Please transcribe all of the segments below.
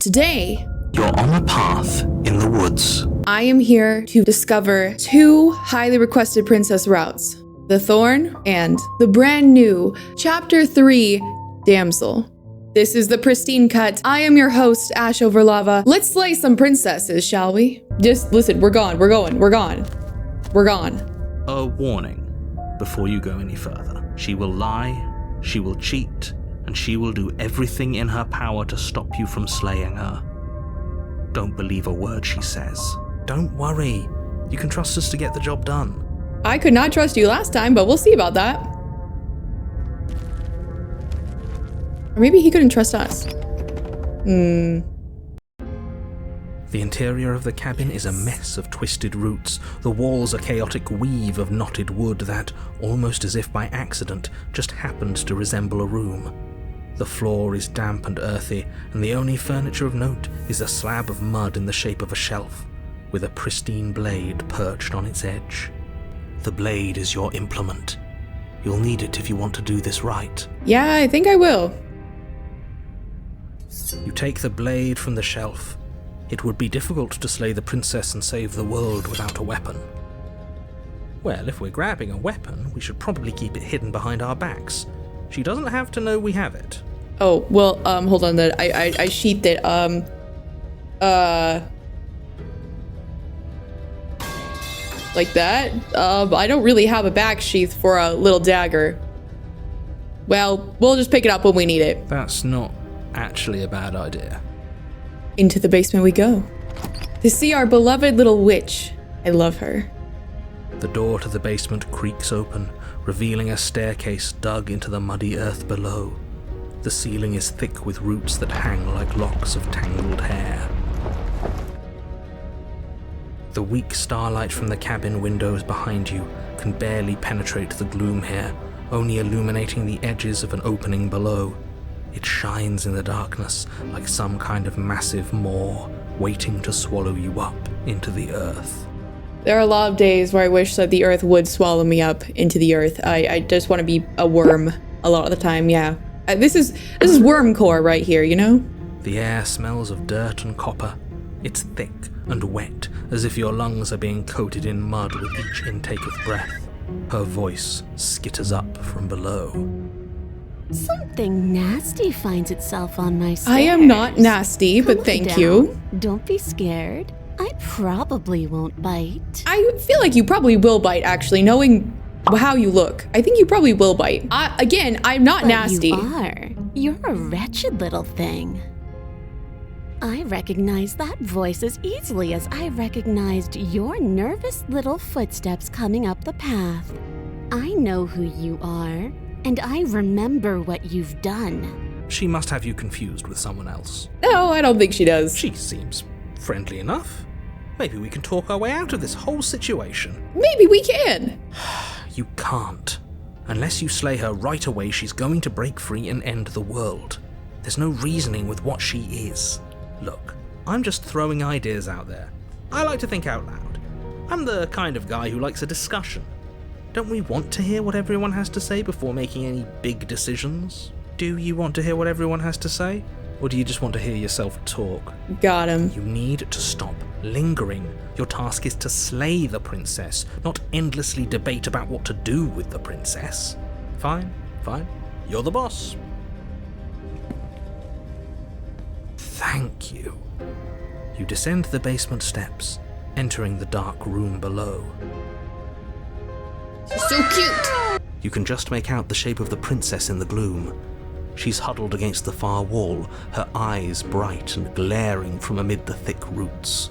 Today, You're on a path in the woods. I am here to discover two highly requested princess routes, the Thorn and the brand new Chapter 3 Damsel. This is the Pristine Cut. I am your host, Ash Over Lava. Let's slay some princesses, shall we? Just listen, we're gone. A warning before you go any further. She will lie, she will cheat, and she will do everything in her power to stop you from slaying her. Don't believe a word she says. Don't worry. You can trust us to get the job done. I could not trust you last time, but we'll see about that. Or maybe he couldn't trust us. The interior of the cabin is a mess of twisted roots. The walls a chaotic weave of knotted wood that, almost as if by accident, just happened to resemble a room. The floor is damp and earthy, and the only furniture of note is a slab of mud in the shape of a shelf, with a pristine blade perched on its edge. The blade is your implement. You'll need it if you want to do this right. Yeah, I think I will. You take the blade from the shelf. It would be difficult to slay the princess and save the world without a weapon. Well, if we're grabbing a weapon, we should probably keep it hidden behind our backs. She doesn't have to know we have it. Oh, well, hold on, I sheathed it, like that? I don't really have a back sheath for a little dagger. Well, we'll just pick it up when we need it. That's not actually a bad idea. Into the basement we go. To see our beloved little witch. I love her. The door to the basement creaks open, revealing a staircase dug into the muddy earth below. The ceiling is thick with roots that hang like locks of tangled hair. The weak starlight from the cabin windows behind you can barely penetrate the gloom here, only illuminating the edges of an opening below. It shines in the darkness like some kind of massive maw waiting to swallow you up into the earth. There are a lot of days where I wish that the earth would swallow me up into the earth. I just want to be a worm a lot of the time, yeah. This is worm core right here, you know? The air smells of dirt and copper. It's thick and wet, as if your lungs are being coated in mud with each intake of breath. Her voice skitters up from below. Something nasty finds itself on my stairs. I am not nasty, but thank you. Don't be scared. I probably won't bite. I feel like you probably will bite, actually, knowing how you look. I think you probably will bite. Again, I'm not nasty. You are. You're a wretched little thing. I recognize that voice as easily as I recognized your nervous little footsteps coming up the path. I know who you are, and I remember what you've done. She must have you confused with someone else. No, I don't think she does. She seems friendly enough. Maybe we can talk our way out of this whole situation. Maybe we can. You can't. Unless you slay her right away, she's going to break free and end the world. There's no reasoning with what she is. Look, I'm just throwing ideas out there. I like to think out loud. I'm the kind of guy who likes a discussion. Don't we want to hear what everyone has to say before making any big decisions? Do you want to hear what everyone has to say? Or do you just want to hear yourself talk? Got him. You need to stop lingering. Your task is to slay the princess, not endlessly debate about what to do with the princess. Fine. You're the boss. Thank you. You descend the basement steps, entering the dark room below. She's so cute. You can just make out the shape of the princess in the gloom. She's huddled against the far wall, her eyes bright and glaring from amid the thick roots.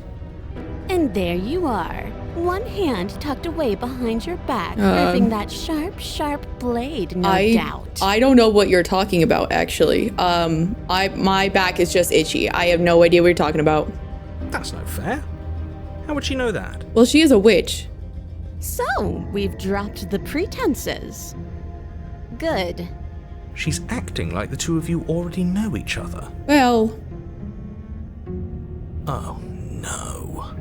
And there you are, one hand tucked away behind your back, gripping that sharp blade, no doubt. I don't know what you're talking about, actually. My back is just itchy. I have no idea what you're talking about. That's no fair. How would she know that? Well, she is a witch. So, we've dropped the pretenses. Good. She's acting like the two of you already know each other. Well... Oh, no.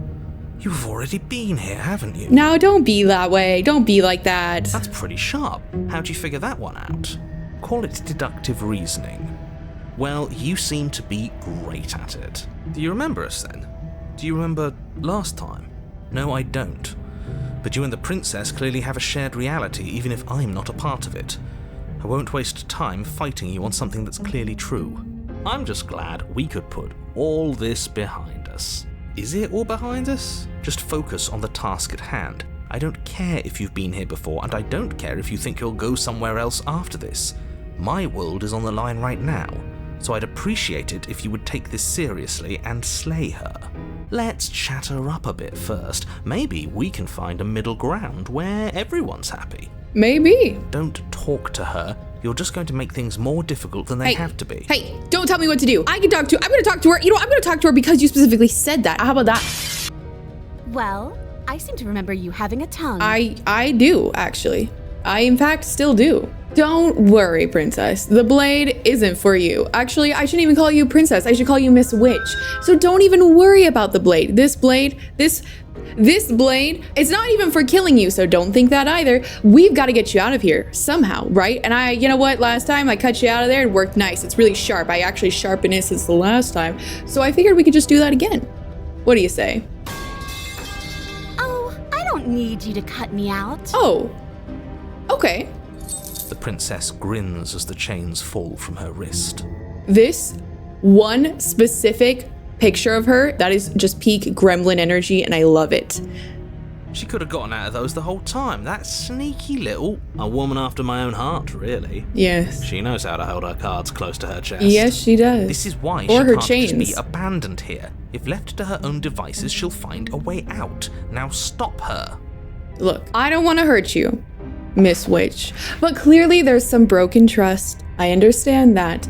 You've already been here, haven't you? Now, don't be that way. Don't be like that. That's pretty sharp. How'd you figure that one out? Call it deductive reasoning. Well, you seem to be great at it. Do you remember us then? Do you remember last time? No, I don't. But you and the princess clearly have a shared reality, even if I'm not a part of it. I won't waste time fighting you on something that's clearly true. I'm just glad we could put all this behind us. Is it all behind us? Just focus on the task at hand. I don't care if you've been here before, and I don't care if you think you'll go somewhere else after this. My world is on the line right now, so I'd appreciate it if you would take this seriously and slay her. Let's chat her up a bit first. Maybe we can find a middle ground where everyone's happy. Maybe. Don't talk to her. You're just going to make things more difficult than they have to be. Hey, don't tell me what to do. I'm going to talk to her. You know, I'm going to talk to her because you specifically said that. How about that? Well, I seem to remember you having a tongue. I do, actually. I, in fact, still do. Don't worry, princess. The blade isn't for you. Actually, I shouldn't even call you princess. I should call you Miss Witch. So don't even worry about the blade. This blade, it's not even for killing you, so don't think that either. We've got to get you out of here somehow, right? And you know what? Last time I cut you out of there, it worked nice. It's really sharp. I actually sharpened it since the last time. So I figured we could just do that again. What do you say? Oh, I don't need you to cut me out. Oh, okay. The princess grins as the chains fall from her wrist. This one specific picture of her, that is just peak gremlin energy, and I love it. She could have gotten out of those the whole time. That sneaky little, a woman after my own heart, really. Yes. She knows how to hold her cards close to her chest. Yes, she does. This is why or she her can't chains. just be abandoned here. If left to her own devices, she'll find a way out. Now stop her. Look, I don't want to hurt you, Miss Witch, but clearly there's some broken trust. I understand that.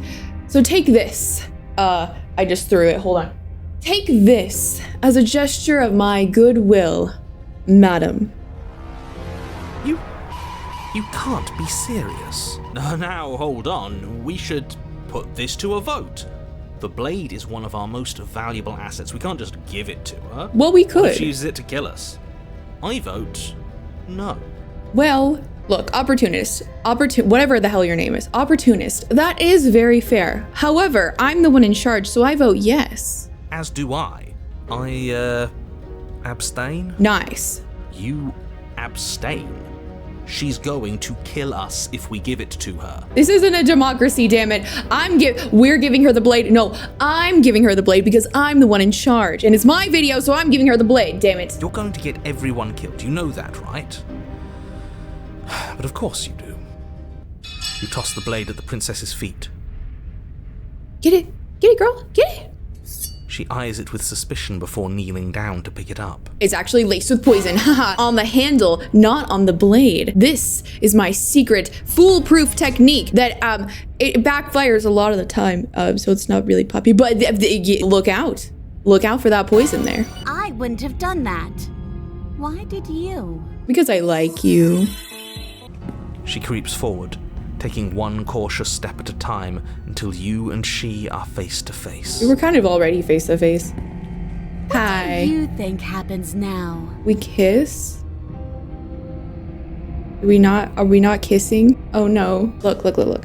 So take this. I just threw it. Hold on. Take this as a gesture of my goodwill, madam. You can't be serious. Now, hold on. We should put this to a vote. The blade is one of our most valuable assets. We can't just give it to her. Well, we What could. if she uses it to kill us? I vote no. Well, look, opportunist, whatever the hell your name is, opportunist, that is very fair. However, I'm the one in charge, so I vote yes. As do I. I, abstain? Nice. You abstain. She's going to kill us if we give it to her. This isn't a democracy, damn it. We're giving her the blade. No, I'm giving her the blade because I'm the one in charge. And it's my video, so I'm giving her the blade, damn it. You're going to get everyone killed. You know that, right? But of course you do. You toss the blade at the princess's feet. Get it, girl, get it. She eyes it with suspicion before kneeling down to pick it up. It's actually laced with poison, haha, on the handle, not on the blade. This is my secret, foolproof technique that, it backfires a lot of the time, so it's not really puppy, but look out. Look out for that poison there. I wouldn't have done that. Why did you? Because I like you. She creeps forward, taking one cautious step at a time until you and she are face to face. We were kind of already face to face. Hi. What do you think happens now? We kiss? Are we not kissing? Oh no. Look.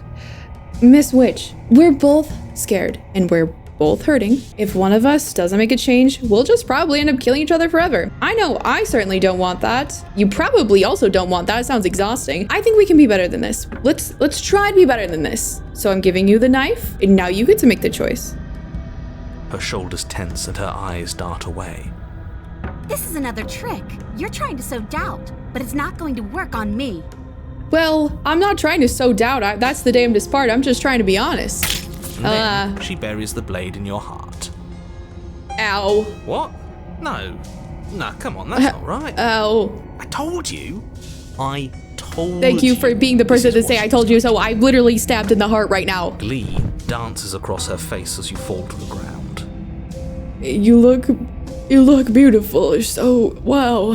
Miss Witch, we're both scared and we're both hurting. If one of us doesn't make a change, we'll just probably end up killing each other forever. I know I certainly don't want that. You probably also don't want that. It sounds exhausting. I think we can be better than this. Let's try to be better than this. So I'm giving you the knife, and now you get to make the choice. Her shoulders tense and her eyes dart away. This is another trick. You're trying to sow doubt, but it's not going to work on me. Well, I'm not trying to sow doubt. That's the damnedest part. I'm just trying to be honest. And then she buries the blade in your heart. Ow. What? No, come on, that's not right. Ow. I told you. Thank you for being the person to say I told you so. I'm literally stabbed in the heart right now. Glee dances across her face as you fall to the ground. You look beautiful. So, wow.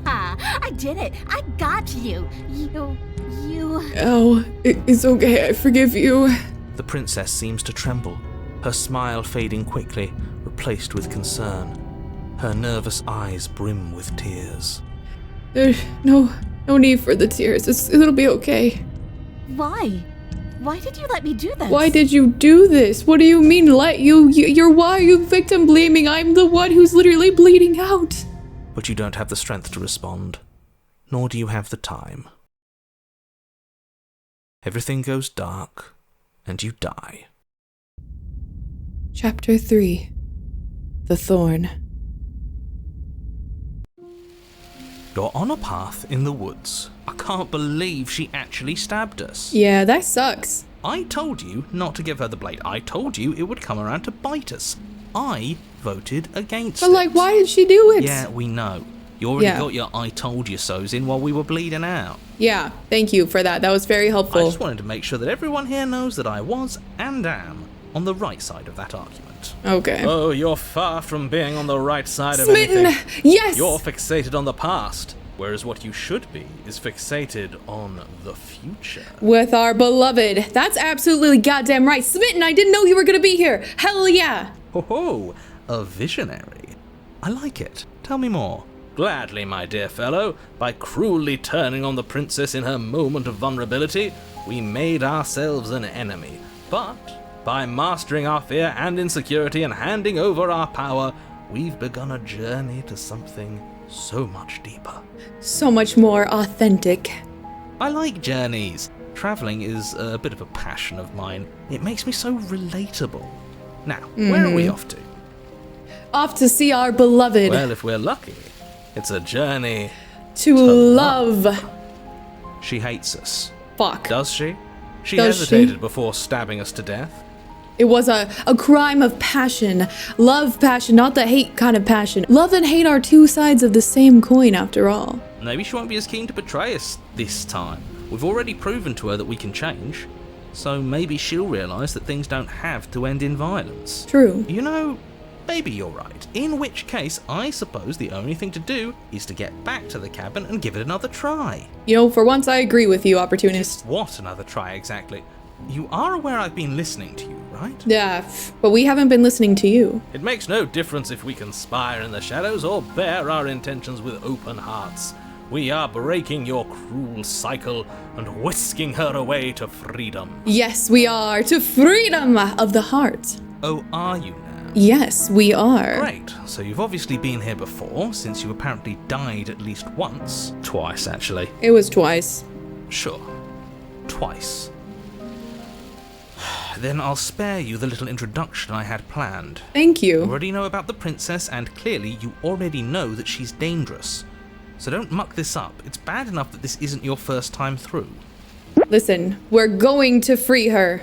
I did it. I got you. You. Oh, it's okay. I forgive you. The princess seems to tremble, her smile fading quickly, replaced with concern. Her nervous eyes brim with tears. There's no need for the tears. It'll be okay. Why? Why did you let me do this? Why did you do this? What do you mean let you? Why are you victim blaming? I'm the one who's literally bleeding out. But you don't have the strength to respond, nor do you have the time. Everything goes dark, and you die. Chapter 3. The Thorn. You're on a path in the woods. I can't believe she actually stabbed us. Yeah, that sucks. I told you not to give her the blade. I told you it would come around to bite us. I voted against it. But like, why did she do it? Yeah, we know. You already got your I told you so's in while we were bleeding out. Yeah, thank you for that. That was very helpful. I just wanted to make sure that everyone here knows that I was and am on the right side of that argument. Okay. Oh, you're far from being on the right side of Smitten! anything. Yes! You're fixated on the past, whereas what you should be is fixated on the future. With our beloved. That's absolutely goddamn right. Smitten, I didn't know you were gonna be here. Hell yeah. Ho, a visionary. I like it. Tell me more. Gladly, my dear fellow. By cruelly turning on the princess in her moment of vulnerability, we made ourselves an enemy. But by mastering our fear and insecurity and handing over our power, we've begun a journey to something so much deeper. So much more authentic. I like journeys. Travelling is a bit of a passion of mine. It makes me so relatable. Now, where are we off to? Off to see our beloved. Well, if we're lucky, it's a journey to love. She hates us. Fuck. Does she? She Does hesitated she? before stabbing us to death. It was a crime of passion. Love passion, not the hate kind of passion. Love and hate are two sides of the same coin after all. Maybe she won't be as keen to betray us this time. We've already proven to her that we can change. So maybe she'll realise that things don't have to end in violence. True. You know, maybe you're right. In which case, I suppose the only thing to do is to get back to the cabin and give it another try. You know, for once I agree with you, opportunist. What another try exactly? You are aware I've been listening to you, right? Yeah, but we haven't been listening to you. It makes no difference if we conspire in the shadows or bear our intentions with open hearts. We are breaking your cruel cycle and whisking her away to freedom. Yes, we are. To freedom of the heart. Oh, are you now? Yes, we are. Great. So you've obviously been here before, since you apparently died at least once. Twice, actually. It was twice. Sure. Twice. Then I'll spare you the little introduction I had planned. Thank You you. already know about the princess, and clearly you already know that she's dangerous. So don't muck this up. It's bad enough that this isn't your first time through. Listen, we're going to free her.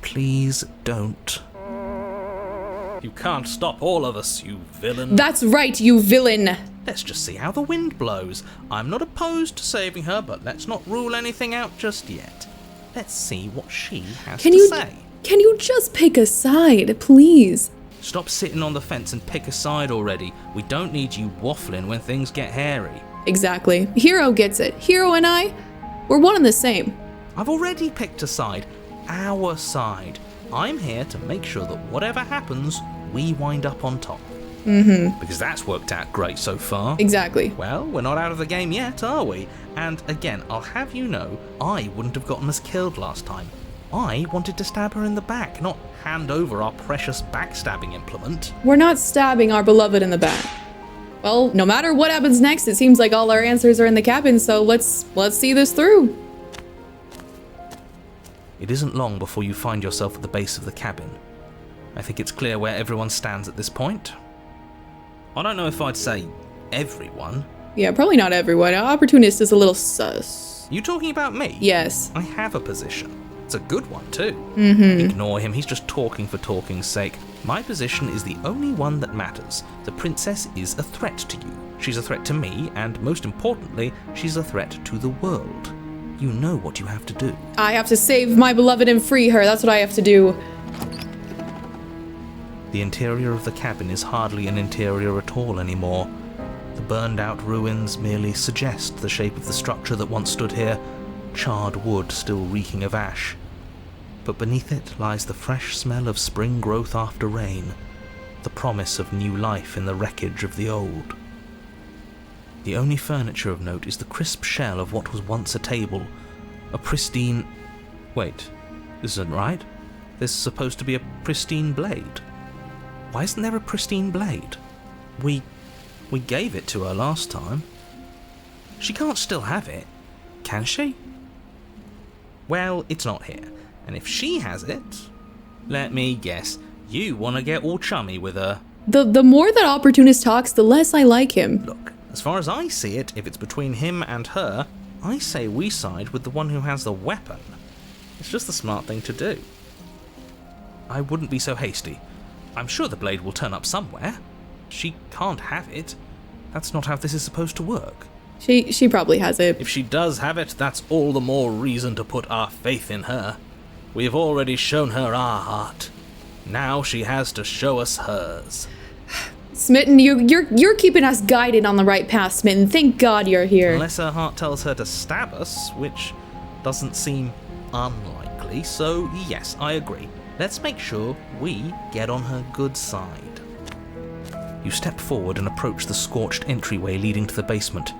Please don't. You can't stop all of us, you villain. That's right, you villain. Let's just see how the wind blows. I'm not opposed to saving her, but let's not rule anything out just yet. Let's see what she has to say. Can you just pick a side, please? Stop sitting on the fence and pick a side already. We don't need you waffling when things get hairy. Exactly. Hero gets it. Hero and I, we're one and the same. I've already picked a side. Our side. I'm here to make sure that whatever happens, we wind up on top. Because that's worked out great so far. Exactly. Well, we're not out of the game yet, are we? And again, I'll have you know, I wouldn't have gotten us killed last time. I wanted to stab her in the back, not hand over our precious backstabbing implement. We're not stabbing our beloved in the back. Well, no matter what happens next, it seems like all our answers are in the cabin, so let's see this through. It isn't long before you find yourself at the base of the cabin. I think it's clear where everyone stands at this point. I don't know if I'd say everyone. Yeah, probably not everyone. Opportunist is a little sus. You talking about me? Yes. I have a position. It's a good one, too. Ignore him, he's just talking for talking's sake. My position is the only one that matters. The princess is a threat to you. She's a threat to me, and most importantly, she's a threat to the world. You know what you have to do. I have to save my beloved and free her. That's what I have to do. The interior of the cabin is hardly an interior at all anymore. The burned-out ruins merely suggest the shape of the structure that once stood here, charred wood still reeking of ash. But beneath it lies the fresh smell of spring growth after rain, the promise of new life in the wreckage of the old. The only furniture of note is the crisp shell of what was once a table, a pristine... Wait, This isn't right. This is supposed to be a pristine blade. Why isn't there a pristine blade? We gave it to her last time. She can't still have it, can she? Well, it's not here, and if she has it, let me guess, you want to get all chummy with her. The more that Opportunist talks, the less I like him. Look, as far as I see it, if it's between him and her, I say we side with the one who has the weapon. It's just the smart thing to do. I wouldn't be so hasty. I'm sure the blade will turn up somewhere. She can't have it. That's not how this is supposed to work. She probably has it. If she does have it, that's all the more reason to put our faith in her. We have already shown her our heart. Now she has to show us hers. Smitten, you're keeping us guided on the right path, Smitten. Thank God you're here. Unless her heart tells her to stab us, which doesn't seem unlikely, so yes, I agree. Let's make sure we get on her good side. You step forward and approach the scorched entryway leading to the basement,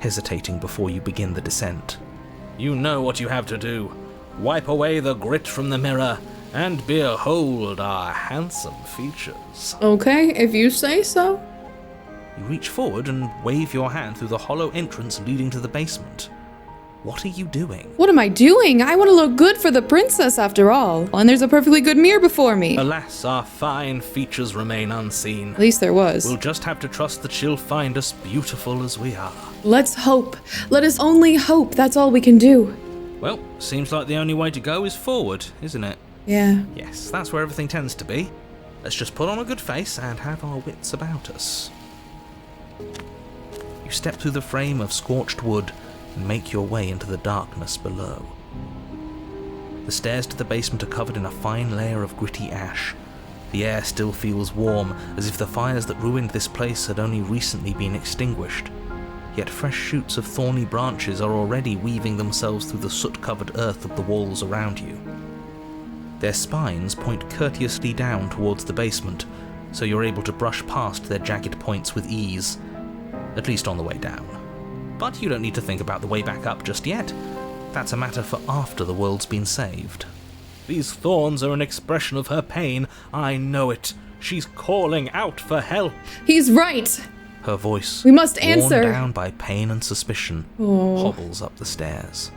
hesitating before you begin the descent. You know what you have to do. Wipe away the grit from the mirror and behold our handsome features. Okay, if you say so. You reach forward and wave your hand through the hollow entrance leading to the basement. What are you doing? What am I doing? I want to look good for the princess after all. And there's a perfectly good mirror before me. Alas, our fine features remain unseen. At least there was. We'll just have to trust that she'll find us beautiful as we are. Let's hope. Let us only hope. That's all we can do. Well, seems like the only way to go is forward, isn't it? Yeah. Yes, that's where everything tends to be. Let's just put on a good face and have our wits about us. You step through the frame of scorched wood and make your way into the darkness below. The stairs to the basement are covered in a fine layer of gritty ash. The air still feels warm, as if the fires that ruined this place had only recently been extinguished. Yet fresh shoots of thorny branches are already weaving themselves through the soot-covered earth of the walls around you. Their spines point courteously down towards the basement, so you're able to brush past their jagged points with ease, at least on the way down. But you don't need to think about the way back up just yet. That's a matter for after the world's been saved. These thorns are an expression of her pain. I know it. She's calling out for help. He's right. Her voice, we must answer. worn down by pain and suspicion, hobbles up the stairs.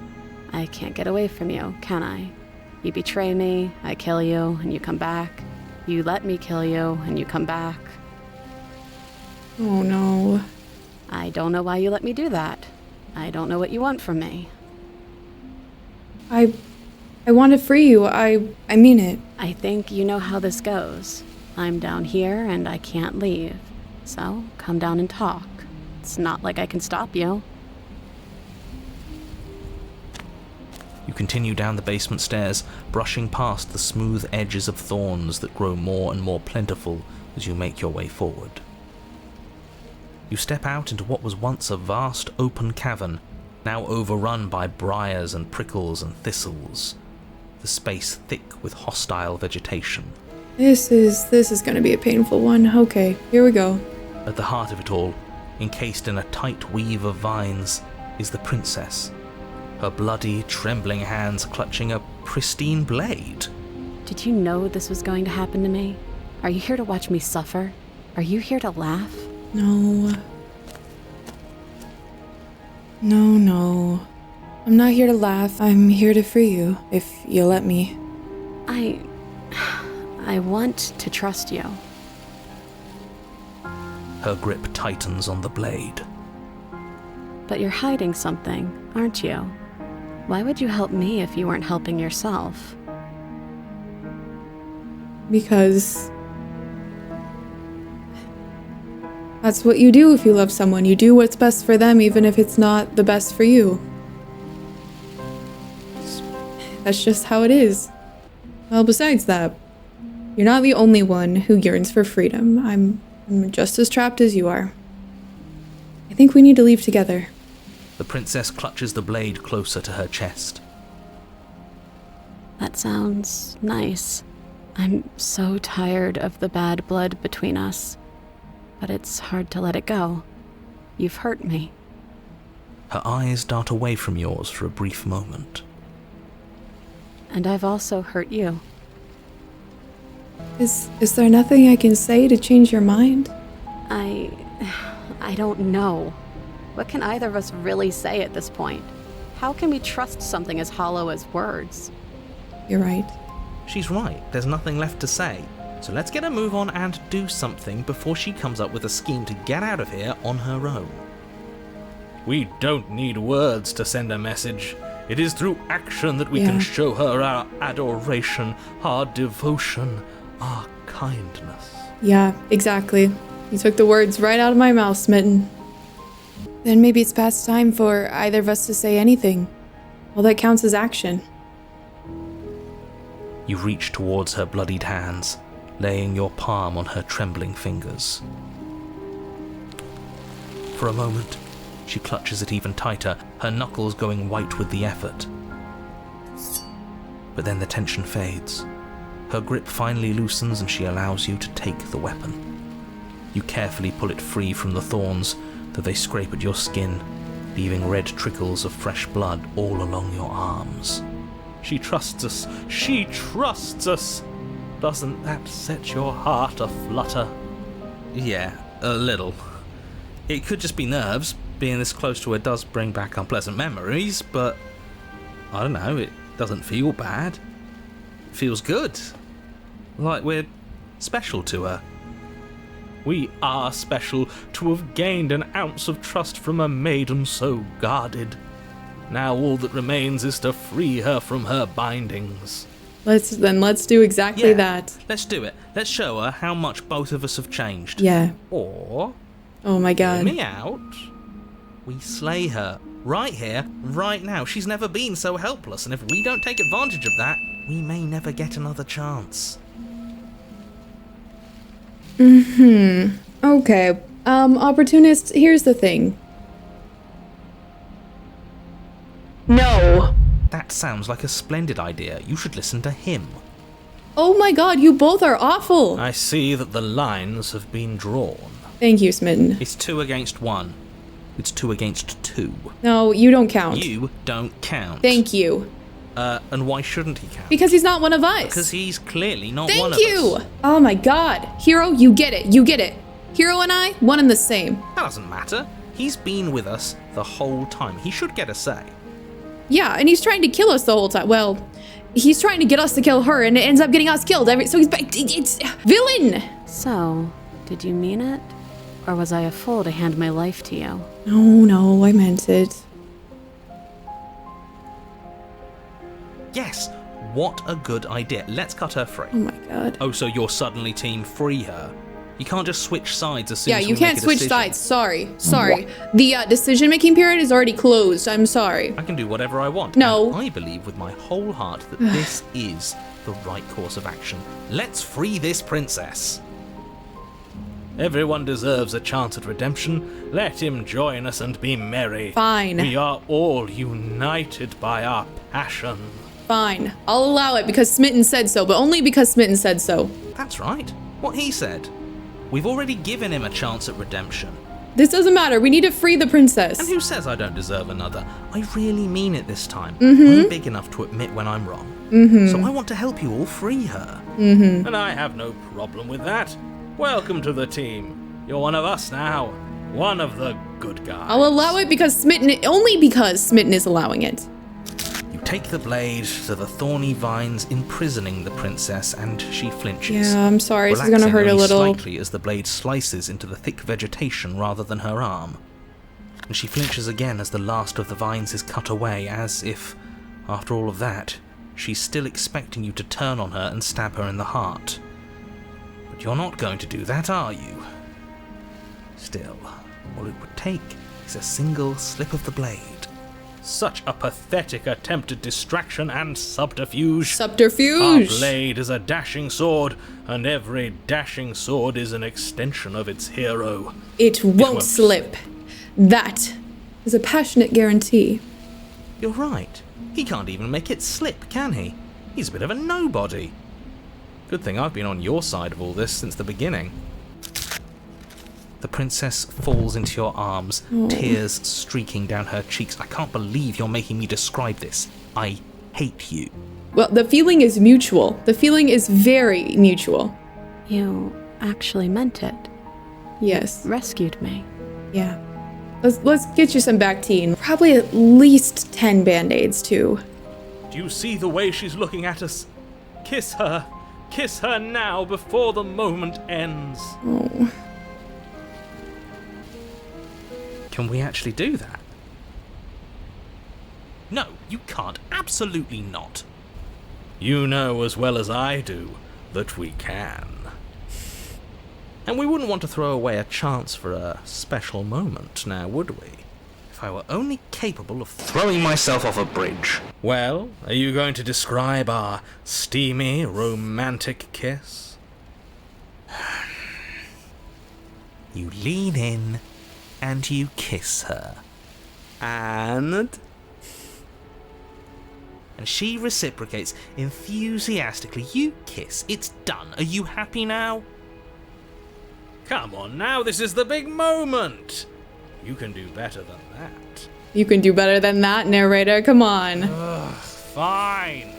I can't get away from you, can I? You betray me, I kill you, and you come back. You let me kill you, and you come back. Oh no. I don't know why you let me do that. I don't know what you want from me. I want to free you. I mean it. I think you know how this goes. I'm down here and I can't leave. So come down and talk. It's not like I can stop you. You continue down the basement stairs, brushing past the smooth edges of thorns that grow more and more plentiful as you make your way forward. You step out into what was once a vast open cavern, now overrun by briars and prickles and thistles, the space thick with hostile vegetation. This is going to be a painful one. Okay, here we go. At the heart of it all, encased in a tight weave of vines, is the princess, her bloody, trembling hands clutching a pristine blade. Did you know this was going to happen to me? Are you here to watch me suffer? Are you here to laugh? No. No. I'm not here to laugh. I'm here to free you, if you'll let me. I want to trust you. Her grip tightens on the blade. But you're hiding something, aren't you? Why would you help me if you weren't helping yourself? Because that's what you do if you love someone. You do what's best for them, even if it's not the best for you. That's just how it is. Well, besides that, you're not the only one who yearns for freedom. I'm just as trapped as you are. I think we need to leave together. The princess clutches the blade closer to her chest. That sounds nice. I'm so tired of the bad blood between us. But it's hard to let it go. You've hurt me. Her eyes dart away from yours for a brief moment. And I've also hurt you. Is there nothing I can say to change your mind? I don't know. What can either of us really say at this point? How can we trust something as hollow as words? You're right. She's right, there's nothing left to say. So let's get a move on and do something before she comes up with a scheme to get out of here on her own. We don't need words to send a message. It is through action that we can show her our adoration, our devotion, our kindness. Yeah, exactly. You took the words right out of my mouth, Smitten. Then maybe it's past time for either of us to say anything. All that counts as action. You reach towards her bloodied hands, laying your palm on her trembling fingers. For a moment, she clutches it even tighter, her knuckles going white with the effort. But then the tension fades. Her grip finally loosens and she allows you to take the weapon. You carefully pull it free from the thorns, though they scrape at your skin, leaving red trickles of fresh blood all along your arms. She trusts us! She trusts us! Doesn't that set your heart aflutter? Yeah, a little. It could just be nerves. Being this close to her does bring back unpleasant memories, but I don't know, it doesn't feel bad. It feels good. Like we're special to her. We are special to have gained an ounce of trust from a maiden so guarded. Now all that remains is to free her from her bindings. Let's do exactly that. Let's do it. Let's show her how much both of us have changed. Yeah. Or, Oh my hear god. me out, we slay her. Right here, right now. She's never been so helpless, and if we don't take advantage of that, we may never get another chance. Okay. Opportunist, here's the thing. No. That sounds like a splendid idea. You should listen to him. Oh my god, you both are awful. I see that the lines have been drawn. Thank you, Smitten. It's 2 against 1. It's 2 against 2. No, you don't count. You don't count. Thank you. And why shouldn't he count? Because he's not one of us. Because he's clearly not one Thank of you. us. Oh my god. Hero, you get it. You get it. Hero and I, one and the same. That doesn't matter. He's been with us the whole time. He should get a say. Yeah, and he's trying to kill us the whole time. Well, he's trying to get us to kill her, and it ends up getting us killed. So he's it's villain. So, did you mean it? Or was I a fool to hand my life to you? No, I meant it. Yes, what a good idea. Let's cut her free. Oh my god. Oh, so you're suddenly team free her. You can't just switch sides as soon Yeah, as you we can't make a switch decision. sides. Sorry. The decision-making period is already closed. I'm sorry. I can do whatever I want. No. And I believe with my whole heart that this is the right course of action. Let's free this princess. Everyone deserves a chance at redemption. Let him join us and be merry. Fine. We are all united by our passion. Fine. I'll allow it because Smitten said so, but only because Smitten said so. That's right. What he said. We've already given him a chance at redemption. This doesn't matter. We need to free the princess. And who says I don't deserve another? I really mean it this time. I'm big enough to admit when I'm wrong. So I want to help you all free her. And I have no problem with that. Welcome to the team. You're one of us now. One of the good guys. I'll allow it because Smitten, only because Smitten is allowing it. You take the blade to the thorny vines imprisoning the princess, and she flinches. Yeah, I'm sorry. This is relaxing gonna hurt a only little. slightly as the blade slices into the thick vegetation rather than her arm. And she flinches again as the last of the vines is cut away, as if, after all of that, she's still expecting you to turn on her and stab her in the heart. But you're not going to do that, are you? Still, all it would take is a single slip of the blade. Such a pathetic attempt at distraction and subterfuge. Subterfuge. Our blade is a dashing sword, and every dashing sword is an extension of its hero. It won't slip. That is a passionate guarantee. You're right. He can't even make it slip, can he? He's a bit of a nobody. Good thing I've been on your side of all this since the beginning. The princess falls into your arms, tears streaking down her cheeks. I can't believe you're making me describe this. I hate you. Well, the feeling is mutual. The feeling is very mutual. You actually meant it. Yes. Rescued me. Yeah. Let's get you some Bactine. Probably at least 10 Band-Aids, too. Do you see the way she's looking at us? Kiss her. Kiss her now before the moment ends. Oh. Can we actually do that? No, you can't. Absolutely not. You know as well as I do that we can. And we wouldn't want to throw away a chance for a special moment, now would we? If I were only capable of throwing myself off a bridge. Well, are you going to describe our steamy, romantic kiss? You lean in and you kiss her. And she reciprocates enthusiastically. You kiss. It's done. Are you happy now? Come on now, this is the big moment. You can do better than that. You can do better than that, narrator. Come on. Fine.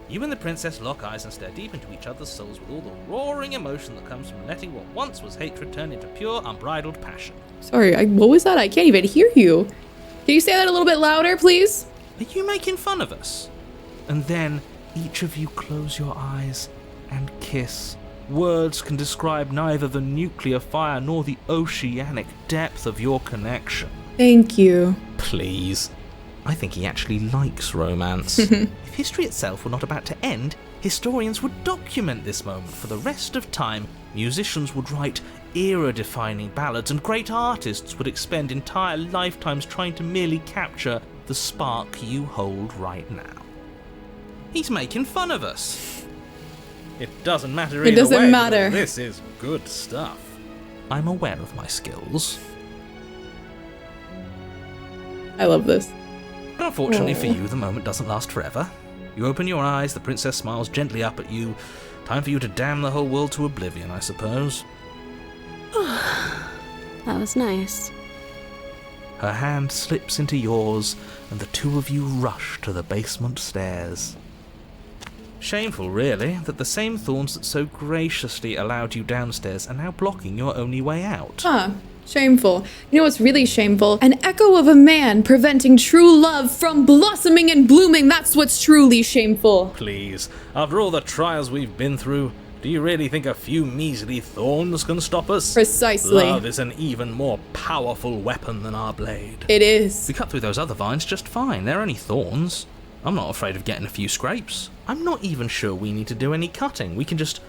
You and the princess lock eyes and stare deep into each other's souls with all the roaring emotion that comes from letting what once was hatred turn into pure, unbridled passion. Sorry, what was that? I can't even hear you. Can you say that a little bit louder, please? Are you making fun of us? And then each of you close your eyes and kiss. Words can describe neither the nuclear fire nor the oceanic depth of your connection. Thank you. Please. I think he actually likes romance. If history itself were not about to end, historians would document this moment for the rest of time. Musicians would write era-defining ballads, and great artists would expend entire lifetimes trying to merely capture the spark you hold right now. He's making fun of us. It doesn't matter either way. It doesn't matter. This is good stuff. I'm aware of my skills. I love this. But unfortunately for you, the moment doesn't last forever. You open your eyes, the princess smiles gently up at you. Time for you to damn the whole world to oblivion, I suppose. That was nice. Her hand slips into yours, and the two of you rush to the basement stairs. Shameful, really, that the same thorns that so graciously allowed you downstairs are now blocking your only way out. Huh. Shameful. You know what's really shameful? An echo of a man preventing true love from blossoming and blooming. That's what's truly shameful. Please, after all the trials we've been through, do you really think a few measly thorns can stop us? Precisely. Love is an even more powerful weapon than our blade. It is. We cut through those other vines just fine. They're only thorns. I'm not afraid of getting a few scrapes. I'm not even sure we need to do any cutting. We can just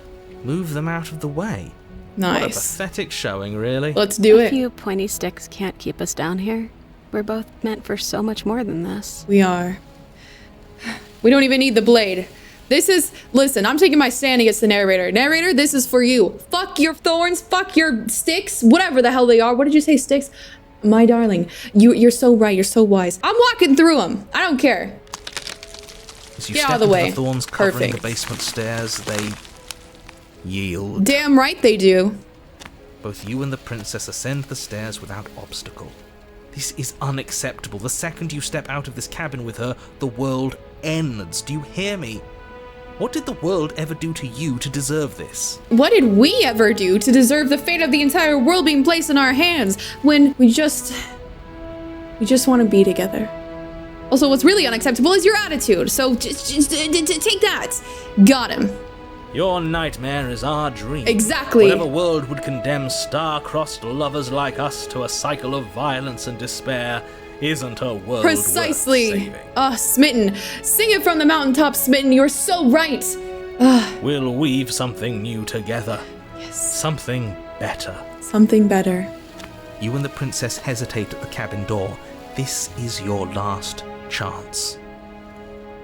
move them out of the way. Nice. What a pathetic showing, really. Let's do A it. few pointy sticks can't keep us down here. We're both meant for so much more than this. We are. We don't even need the blade. Listen, I'm taking my stand against the narrator. Narrator, this is for you. Fuck your thorns, fuck your sticks, whatever the hell they are. What did you say, sticks? My darling, you're so right, you're so wise. I'm walking through them. I don't care. As you Get step out of the into way. the thorns covering Perfect. the basement stairs, they yield. Damn right they do. Both you and the princess ascend the stairs without obstacle. This is unacceptable. The second you step out of this cabin with her, the world ends. Do you hear me? What did the world ever do to you to deserve this? What did we ever do to deserve the fate of the entire world being placed in our hands when we just want to be together? Also, what's really unacceptable is your attitude. So just take that. Got him. Your nightmare is our dream. Exactly. Whatever world would condemn star-crossed lovers like us to a cycle of violence and despair isn't a world Precisely. worth saving. Smitten. Sing it from the mountaintop, Smitten. You're so right. We'll weave something new together. Yes. Something better. Something better. You and the princess hesitate at the cabin door. This is your last chance.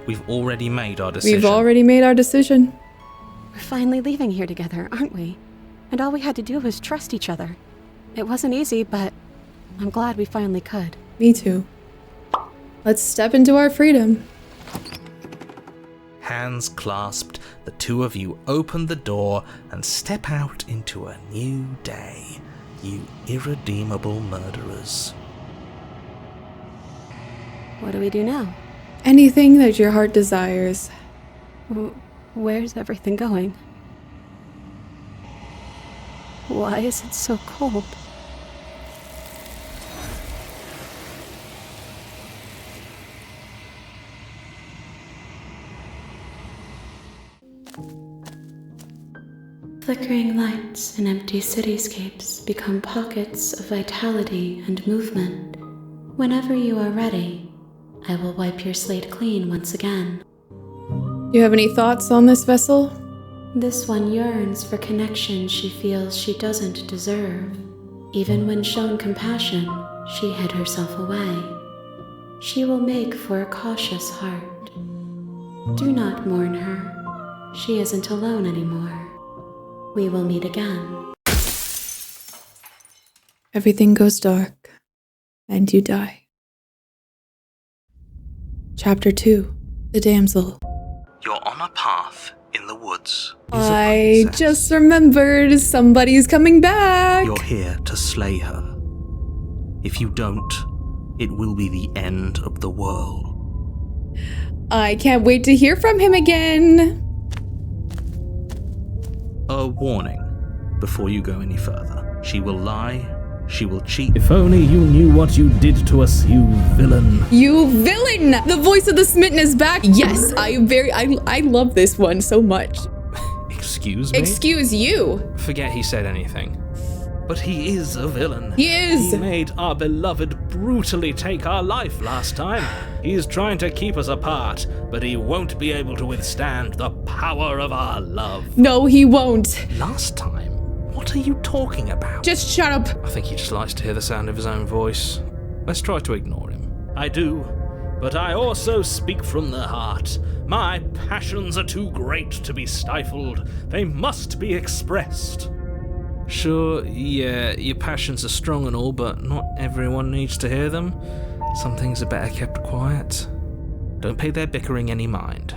We've already made our decision. We've already made our decision. We're finally leaving here together, aren't we? And all we had to do was trust each other. It wasn't easy, but I'm glad we finally could. Me too. Let's step into our freedom. Hands clasped, the two of you open the door and step out into a new day, you irredeemable murderers. What do we do now? Anything that your heart desires. Where's everything going? Why is it so cold? Flickering lights and empty cityscapes become pockets of vitality and movement. Whenever you are ready, I will wipe your slate clean once again. Do you have any thoughts on this vessel? This one yearns for connection she feels she doesn't deserve. Even when shown compassion, she hid herself away. She will make for a cautious heart. Do not mourn her. She isn't alone anymore. We will meet again. Everything goes dark, and you die. Chapter 2. The Damsel. You're on a path in the woods. I just remembered somebody's coming back. You're here to slay her. If you don't, it will be the end of the world. I can't wait to hear from him again. A warning before you go any further. She will lie. She will cheat. If only you knew what you did to us, you villain. You villain! The Voice of the Smitten is back. Yes, I love this one so much. Excuse me? Excuse you. Forget he said anything. But he is a villain. He is. He made our beloved brutally take our life last time. He's trying to keep us apart, but he won't be able to withstand the power of our love. No, he won't. Last time? What are you talking about? Just shut up. I think he just likes to hear the sound of his own voice. Let's try to ignore him. I do, but I also speak from the heart. My passions are too great to be stifled. They must be expressed. Sure, yeah, your passions are strong and all, but not everyone needs to hear them. Some things are better kept quiet. Don't pay their bickering any mind.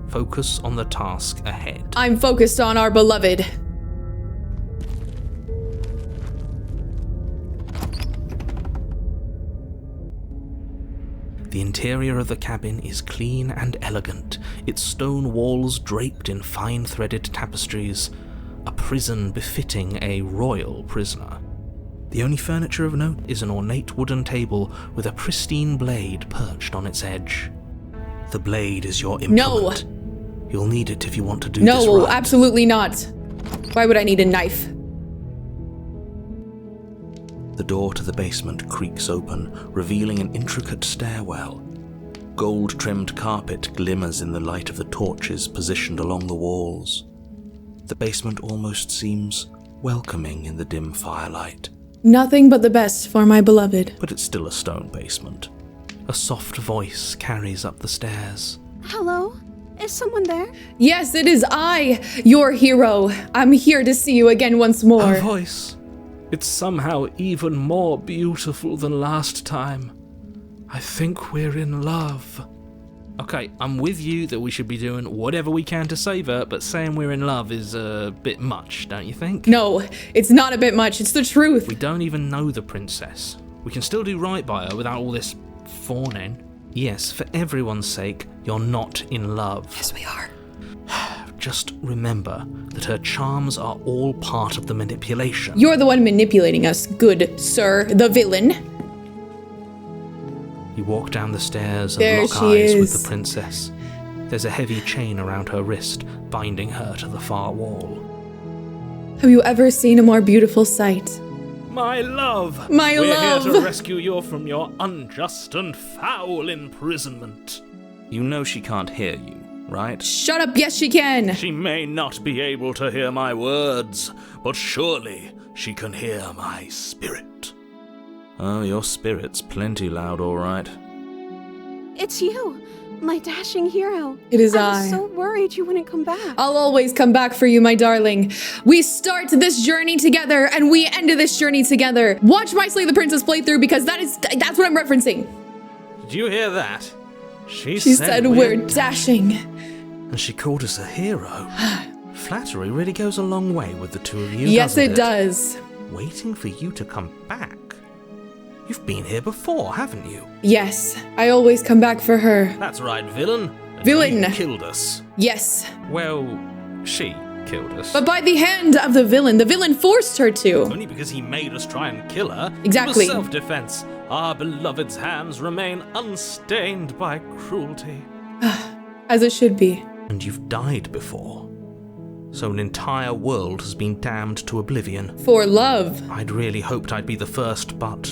Focus on the task ahead. I'm focused on our beloved. The interior of the cabin is clean and elegant, its stone walls draped in fine threaded tapestries, a prison befitting a royal prisoner. The only furniture of note is an ornate wooden table with a pristine blade perched on its edge. The blade is your implement. No. You'll need it if you want to do this right. No, absolutely not. Why would I need a knife? The door to the basement creaks open, revealing an intricate stairwell. Gold-trimmed carpet glimmers in the light of the torches positioned along the walls. The basement almost seems welcoming in the dim firelight. Nothing but the best for my beloved. But it's still a stone basement. A soft voice carries up the stairs. Hello? Is someone there? Yes, it is I, your hero. I'm here to see you again once more. Her voice. It's somehow even more beautiful than last time. I think we're in love. Okay, I'm with you that we should be doing whatever we can to save her, but saying we're in love is a bit much, don't you think? No, it's not a bit much, it's the truth. We don't even know the princess. We can still do right by her without all this fawning. Yes, for everyone's sake, you're not in love. Yes, we are. Just remember that her charms are all part of the manipulation. You're the one manipulating us, good sir, the villain. You walk down the stairs and There lock she eyes is. with the princess. There's a heavy chain around her wrist, binding her to the far wall. Have you ever seen a more beautiful sight? My love! My We're love! here to rescue you from your unjust and foul imprisonment. You know she can't hear you, right? Shut up, yes she can. She may not be able to hear my words, but surely she can hear my spirit. Oh, your spirit's plenty loud, all right. It's you, my dashing hero. It is I I. was so worried you wouldn't come back. I'll always come back for you, my darling. We start this journey together, and we end this journey together. Watch my Slay the Princess playthrough, because that's what I'm referencing. Did you hear that? She said we're dashing. And she called us a hero. Flattery really goes a long way with the two of you, Yes, doesn't it does. Waiting for you to come back. You've been here before, haven't you? Yes, I always come back for her. That's right, villain. Villain. You killed us. Yes, Well, she killed us. but by the hand of the villain. The villain forced her to. Only because he made us try and kill her. Exactly. It was self-defense. Our beloved's hands remain unstained by cruelty. As it should be. And you've died before. So an entire world has been damned to oblivion. For love. I'd really hoped I'd be the first, but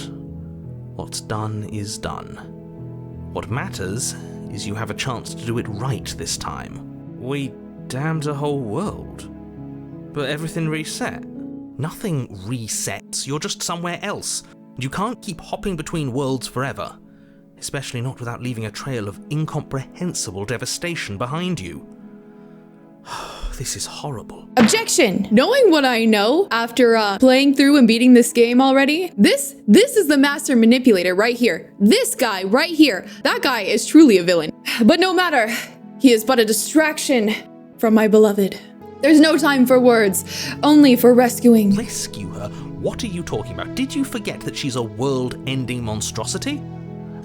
what's done is done. What matters is you have a chance to do it right this time. We damned a whole world. But everything reset. Nothing resets, you're just somewhere else. And you can't keep hopping between worlds forever. Especially not without leaving a trail of incomprehensible devastation behind you. This is horrible. Objection! Knowing what I know after playing through and beating this game already, this is the master manipulator right here. This guy right here. That guy is truly a villain. But no matter, he is but a distraction from my beloved. There's no time for words, only for rescuing. Rescue her? What are you talking about? Did you forget that she's a world-ending monstrosity?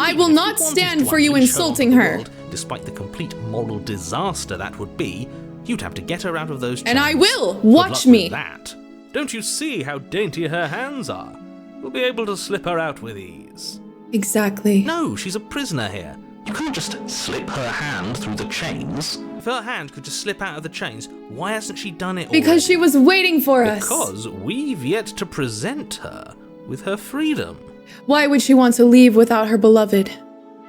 I will not stand for you insulting her. World, despite the complete moral disaster that would be, you'd have to get her out of those chains. And I will! Good Watch luck me! with that. Don't you see how dainty her hands are? We'll be able to slip her out with ease. Exactly. No, she's a prisoner here. You can't just slip her hand through the chains. If her hand could just slip out of the chains, why hasn't she done it Because already? she was waiting for us. Because we've yet to present her with her freedom. Why would she want to leave without her beloved?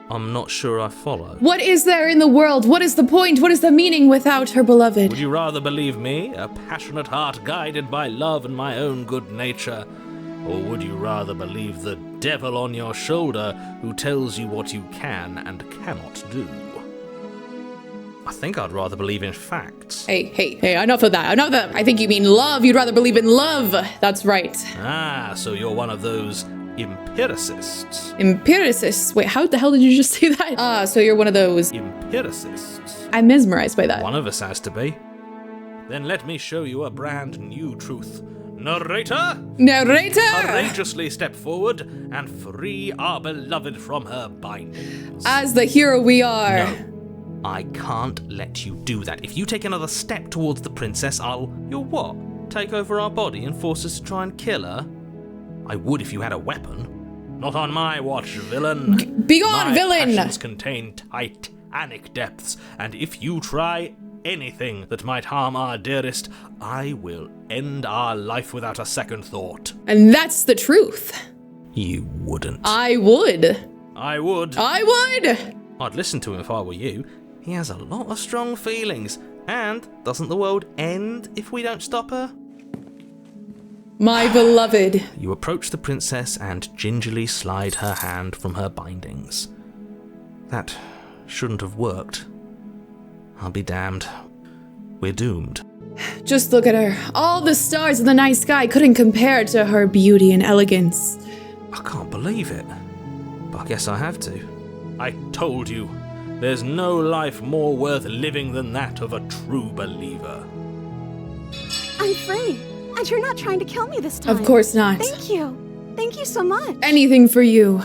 I'm not sure I follow. What is there in the world? What is the point? What is the meaning without her beloved? Would you rather believe me, a passionate heart guided by love and my own good nature? Or would you rather believe the devil on your shoulder who tells you what you can and cannot do? I think I'd rather believe in facts. Hey, enough of that. Enough of that. I think you mean love. You'd rather believe in love. That's right. Ah, so you're one of those empiricists. Empiricists. Wait, how the hell did you just say that? So you're one of those. Empiricists. I'm mesmerized by that. One of us has to be. Then let me show you a brand new truth. Narrator! Narrator! Courageously step forward and free our beloved from her bindings. As the hero we are. No, I can't let you do that. If you take another step towards the princess, you'll what? Take over our body and force us to try and kill her? I would if you had a weapon. Not on my watch, villain. Begone, villain! My passions contain titanic depths, and if you try anything that might harm our dearest, I will end our life without a second thought. And that's the truth. You wouldn't. I would. I would. I would! I'd listen to him if I were you. He has a lot of strong feelings. And doesn't the world end if we don't stop her? My beloved. You approach the princess and gingerly slide her hand from her bindings. That shouldn't have worked. I'll be damned. We're doomed. Just look at her. All the stars in the night sky couldn't compare to her beauty and elegance. I can't believe it. But I guess I have to. I told you. There's no life more worth living than that of a true believer. I'm free, and you're not trying to kill me this time. Of course not. Thank you. Thank you so much. Anything for you.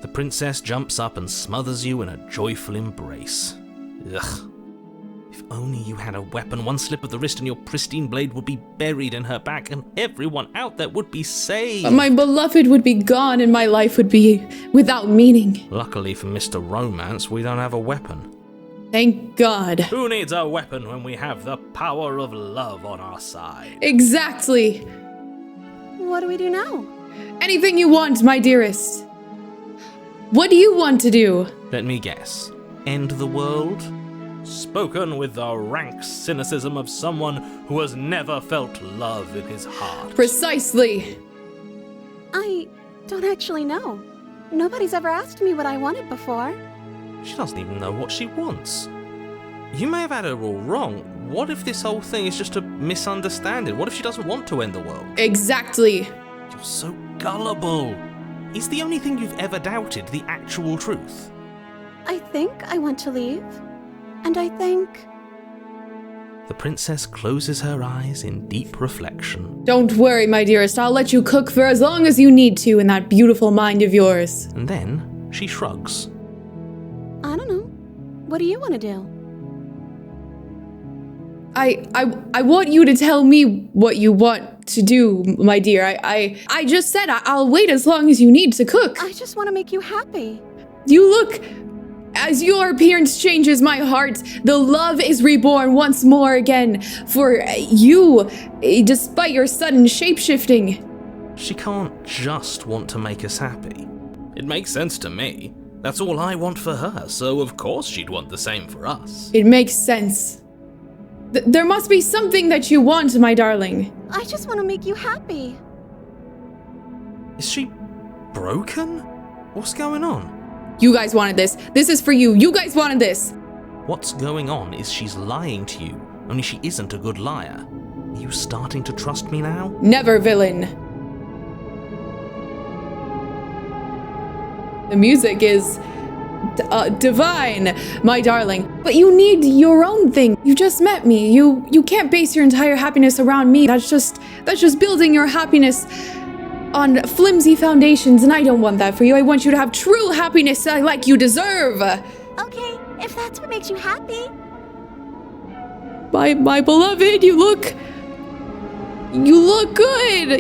The princess jumps up and smothers you in a joyful embrace. Ugh. If only you had a weapon, one slip of the wrist and your pristine blade would be buried in her back and everyone out there would be saved. But my beloved would be gone and my life would be without meaning. Luckily for Mr. Romance, we don't have a weapon. Thank God. Who needs a weapon when we have the power of love on our side? Exactly. What do we do now? Anything you want, my dearest. What do you want to do? Let me guess. End the world? Spoken with the rank cynicism of someone who has never felt love in his heart. Precisely. I don't actually know. Nobody's ever asked me what I wanted before. She doesn't even know what she wants. You may have had her all wrong. What if this whole thing is just a misunderstanding? What if she doesn't want to end the world? Exactly. You're so gullible. Is the only thing you've ever doubted the actual truth? I think I want to leave. And I think... The princess closes her eyes in deep reflection. Don't worry, my dearest. I'll let you cook for as long as you need to in that beautiful mind of yours. And then she shrugs. I don't know. What do you want to do? I want you to tell me what you want to do, my dear. I just said I'll wait as long as you need to cook. I just want to make you happy. You look... As your appearance changes my heart, the love is reborn once more again for you, despite your sudden shape-shifting. She can't just want to make us happy. It makes sense to me. That's all I want for her, so of course she'd want the same for us. It makes sense. There must be something that you want, my darling. I just want to make you happy. Is she broken? What's going on? You guys wanted this. This is for you. You guys wanted this. What's going on is she's lying to you, only she isn't a good liar. Are you starting to trust me now? Never, villain. The music is divine, my darling. But you need your own thing. You just met me. You can't base your entire happiness around me. That's just building your happiness on flimsy foundations, and I don't want that for you. I want you to have true happiness like you deserve. Okay, if that's what makes you happy. My beloved, you look good.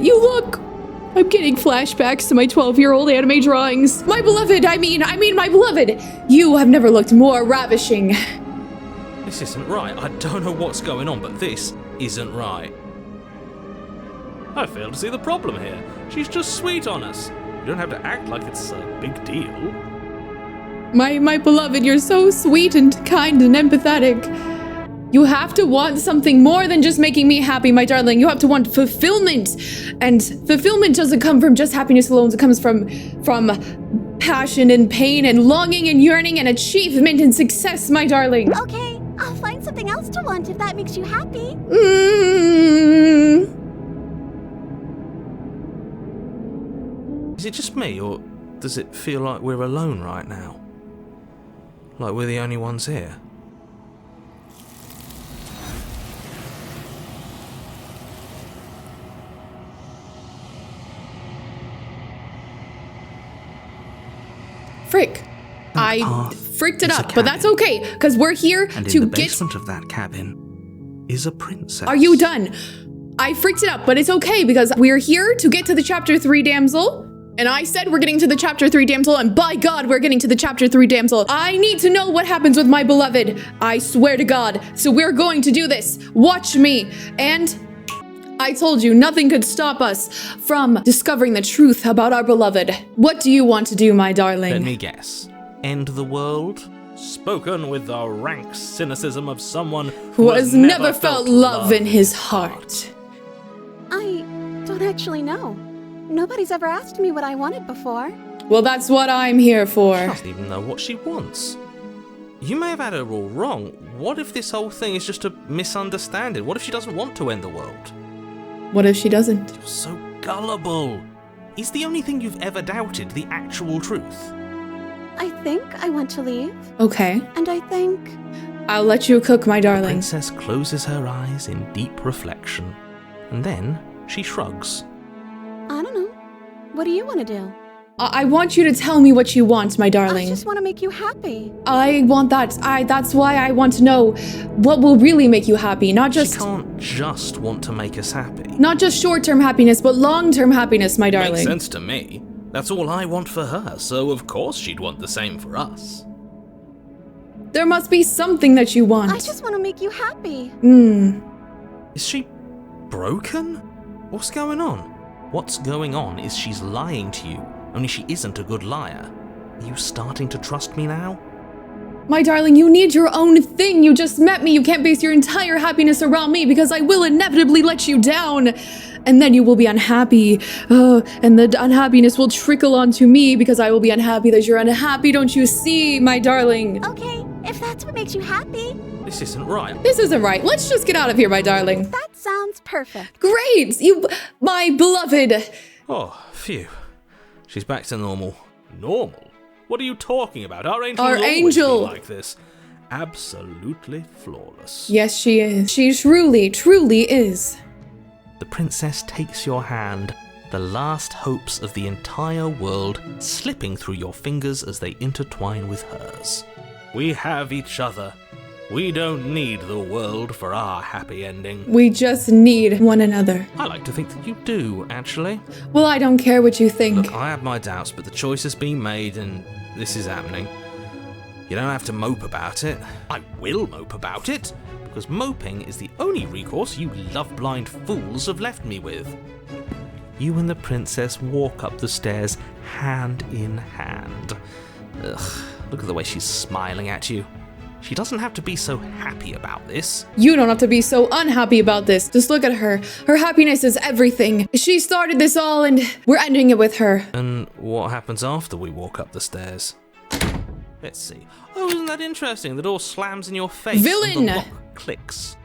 I'm getting flashbacks to my 12-year-old anime drawings. My beloved, I mean my beloved. You have never looked more ravishing. This isn't right. I don't know what's going on, but this isn't right. I fail to see the problem here. She's just sweet on us. You don't have to act like it's a big deal. My beloved, you're so sweet and kind and empathetic. You have to want something more than just making me happy, my darling. You have to want fulfillment. And fulfillment doesn't come from just happiness alone. It comes from passion and pain and longing and yearning and achievement and success, my darling. Okay, I'll find something else to want if that makes you happy. Is it just me, or does it feel like we're alone right now? Like we're the only ones here? Frick. I fricked it up, but that's okay, because we're here and to in the get... basement of that cabin is a princess. Are you done? I freaked it up, but it's okay, because we're here to get to the Chapter 3 damsel. And I said we're getting to the Chapter 3 damsel, and by God, we're getting to the Chapter 3 damsel. I need to know what happens with my beloved. I swear to God. So we're going to do this. Watch me. And I told you, nothing could stop us from discovering the truth about our beloved. What do you want to do, my darling? Let me guess. End the world? Spoken with the rank cynicism of someone who has never felt love in his heart. I don't actually know. Nobody's ever asked me what I wanted before. Well, that's what I'm here for. She doesn't even know what she wants. You may have had her all wrong. What if this whole thing is just a misunderstanding? What if she doesn't want to end the world? What if she doesn't? You're so gullible. Is the only thing you've ever doubted the actual truth? I think I want to leave. Okay. And I think... I'll let you cook, my The darling. princess closes her eyes in deep reflection. And then she shrugs. I don't know. What do you want to do? I want you to tell me what you want, my darling. I just want to make you happy. I want that. That's why I want to know what will really make you happy, not just... She can't just want to make us happy. Not just short-term happiness, but long-term happiness, my darling. Makes sense to me. That's all I want for her, so of course she'd want the same for us. There must be something that you want. I just want to make you happy. Is she broken? What's going on? What's going on is she's lying to you, only she isn't a good liar. Are you starting to trust me now? My darling, you need your own thing. You just met me. You can't base your entire happiness around me because I will inevitably let you down. And then you will be unhappy. And the unhappiness will trickle onto me because I will be unhappy that you're unhappy. Don't you see, my darling? Okay, if that's what makes you happy. This isn't right. This isn't right. Let's just get out of here, my darling. That sounds perfect. Great! You, my beloved. Oh, phew. She's back to normal. Normal? What are you talking about? Our angel Our will always angel. be like this. absolutely flawless. Yes, she is. She truly, truly is. The princess takes your hand, the last hopes of the entire world slipping through your fingers as they intertwine with hers. We have each other. We don't need the world for our happy ending. We just need one another. I like to think that you do, actually. Well, I don't care what you think. Look, I have my doubts, but the choice has been made and this is happening. You don't have to mope about it. I will mope about it, because moping is the only recourse you love-blind fools have left me with. You and the princess walk up the stairs hand in hand. Ugh, look at the way she's smiling at you. She doesn't have to be so happy about this. You don't have to be so unhappy about this. Just look at her. Her happiness is everything. She started this all and we're ending it with her. And what happens after we walk up the stairs? Let's see. Oh, isn't that interesting? The door slams in your face. Villain! And the lock clicks.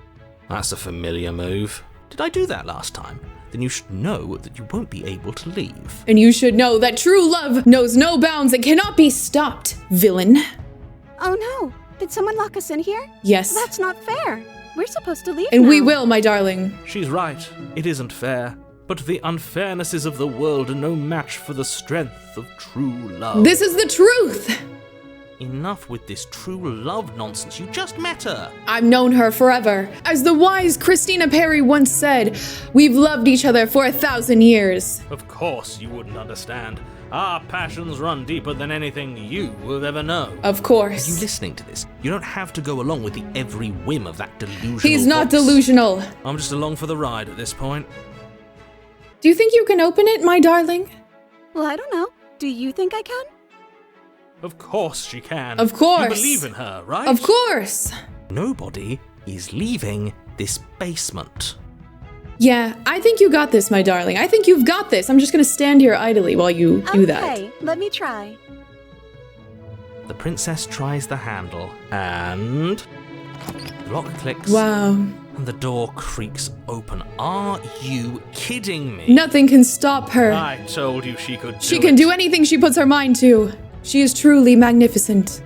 That's a familiar move. Did I do that last time? Then you should know that you won't be able to leave. And you should know that true love knows no bounds and cannot be stopped, villain. Oh no! Did someone lock us in here? Yes. That's not fair. We're supposed to leave And now. we will, my darling. She's right. It isn't fair. But the unfairnesses of the world are no match for the strength of true love. This is the truth. Enough with this true love nonsense. You just met her. I've known her forever. As the wise Christina Perry once said, we've loved each other for 1,000 years. Of course you wouldn't understand. Our passions run deeper than anything you have ever known. Of Are you course. listening to this? You don't have to go along with the every whim of that delusional He's not voice. delusional. I'm just along for the ride at this point. Do you think you can open it, my darling? Well, I don't know. Do you think I can? Of course she can. Of course. You believe in her, right? Of course. Nobody is leaving this basement. Yeah, I think you got this, my darling. I think you've got this. I'm just gonna stand here idly while you do that. Okay, let me try. The princess tries the handle, and the lock clicks, Wow. and the door creaks open. Are you kidding me? Nothing can stop her. I told you she could do She can it. do anything she puts her mind to. She is truly magnificent.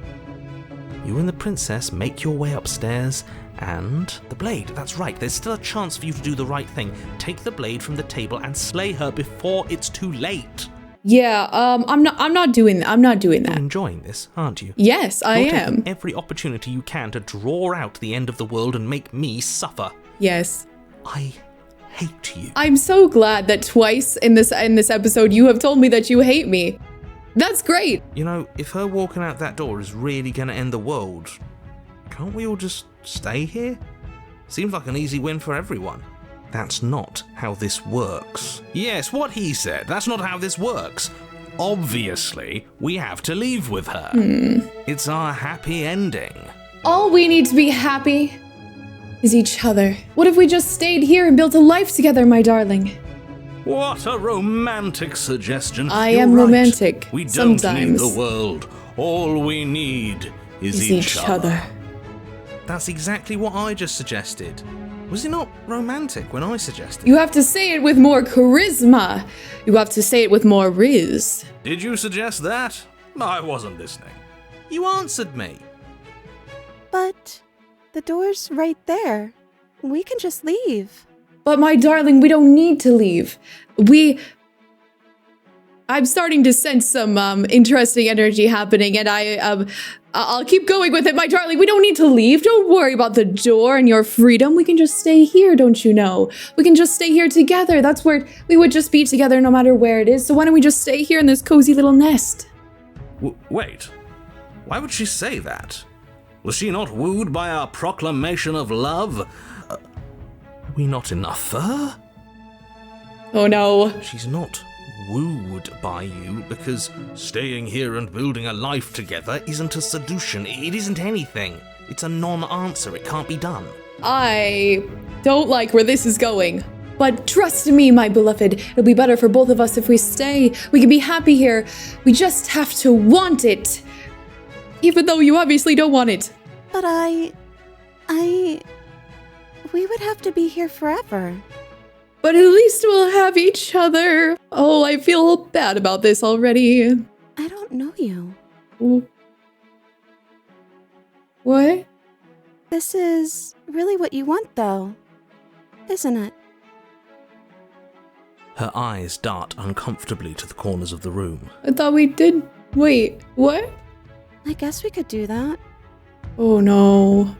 You and the princess make your way upstairs, and the blade. That's right, there's still a chance for you to do the right thing. Take the blade from the table and slay her before it's too late. Yeah, I'm not doing You're that. enjoying this, aren't you? Yes, I You're am. taking every opportunity you can to draw out the end of the world and make me suffer. Yes. I hate you. I'm so glad that twice in this episode you have told me that you hate me. That's great. You know, if her walking out that door is really gonna end the world, can't we all just stay here? Seems like an easy win for everyone. That's not how this works. Yes, what he said. That's not how this works. Obviously, we have to leave with her. It's our happy ending. All we need to be happy is each other. What if we just stayed here and built a life together, my darling? What a romantic suggestion. I You're am right. romantic We don't need sometimes. the world. All we need is Each other. That's exactly what I just suggested. Was it not romantic when I suggested? You have to say it with more charisma. You have to say it with more riz. Did you suggest that? I wasn't listening. You answered me. But the door's right there. We can just leave. But my darling, we don't need to leave. I'm starting to sense some interesting energy happening, and I'll keep going with it, my darling. We don't need to leave. Don't worry about the door and your freedom. We can just stay here, don't you know? We can just stay here together. That's where we would just be together no matter where it is. So why don't we just stay here in this cozy little nest? Wait. Why would she say that? Was she not wooed by our proclamation of love? Are we not enough for her? Oh no. She's not wooed by you because staying here and building a life together isn't a seduction. It isn't anything. It's a non-answer. It can't be done. I don't like where this is going. But trust me, my beloved, it'll be better for both of us if we stay. We can be happy here. We just have to want it. Even though you obviously don't want it. But we would have to be here forever. But at least we'll have each other. Oh, I feel bad about this already. I don't know you. What? This is really what you want, though, isn't it? Her eyes dart uncomfortably to the corners of the room. I thought we did. Wait, what? I guess we could do that. Oh no.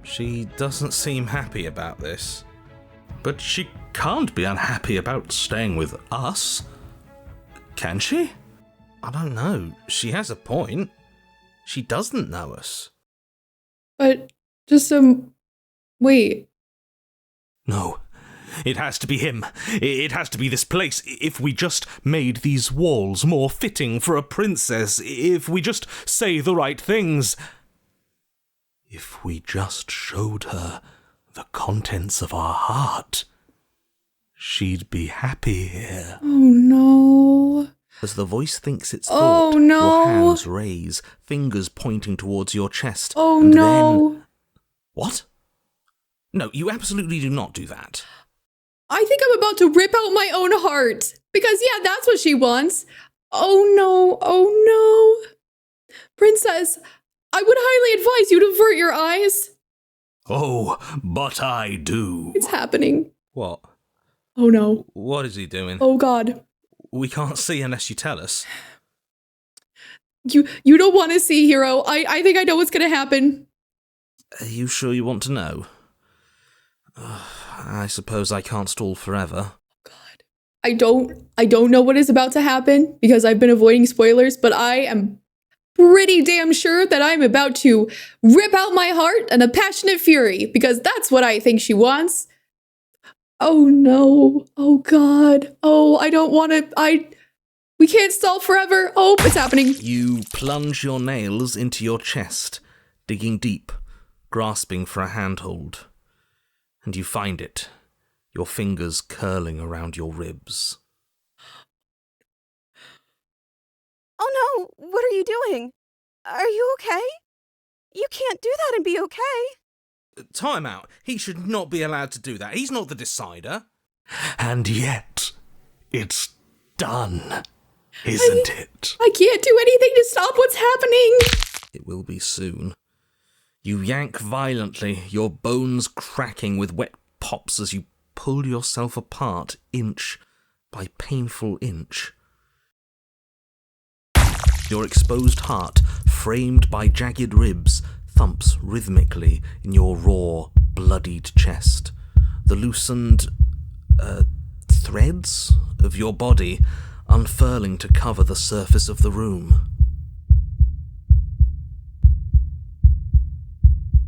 She doesn't seem happy about this. But she can't be unhappy about staying with us. Can she? I don't know. She has a point. She doesn't know us. But just wait. No. It has to be him. It has to be this place. If we just made these walls more fitting for a princess, if we just say the right things, if we just showed her the contents of our heart, she'd be happy here. Oh no. As the voice thinks it's Oh, thought, no. your hands raise, fingers pointing towards your chest. Oh and no. Then... What? No, you absolutely do not do that. I think I'm about to rip out my own heart. Because, yeah, that's what she wants. Oh no, oh no. Princess, I would highly advise you to avert your eyes. Oh, but I do. It's happening. What? Oh no. What is he doing? Oh god. We can't see unless you tell us. You don't want to see, hero. I think I know what's gonna happen. Are you sure you want to know? I suppose I can't stall forever. God. I don't know what is about to happen because I've been avoiding spoilers, but I am pretty damn sure that I'm about to rip out my heart in a passionate fury because that's what I think she wants. Oh no. Oh god. Oh, I don't want to. We can't stall forever. Oh, it's happening. You plunge your nails into your chest, digging deep, grasping for a handhold. And you find it, your fingers curling around your ribs. Oh no, what are you doing? Are you okay? You can't do that and be okay. Time out. He should not be allowed to do that. He's not the decider. And yet, it's done, isn't it? I can't do anything to stop what's happening. It will be soon. You yank violently, your bones cracking with wet pops as you pull yourself apart inch by painful inch. Your exposed heart, framed by jagged ribs, thumps rhythmically in your raw, bloodied chest. The loosened, threads of your body unfurling to cover the surface of the room.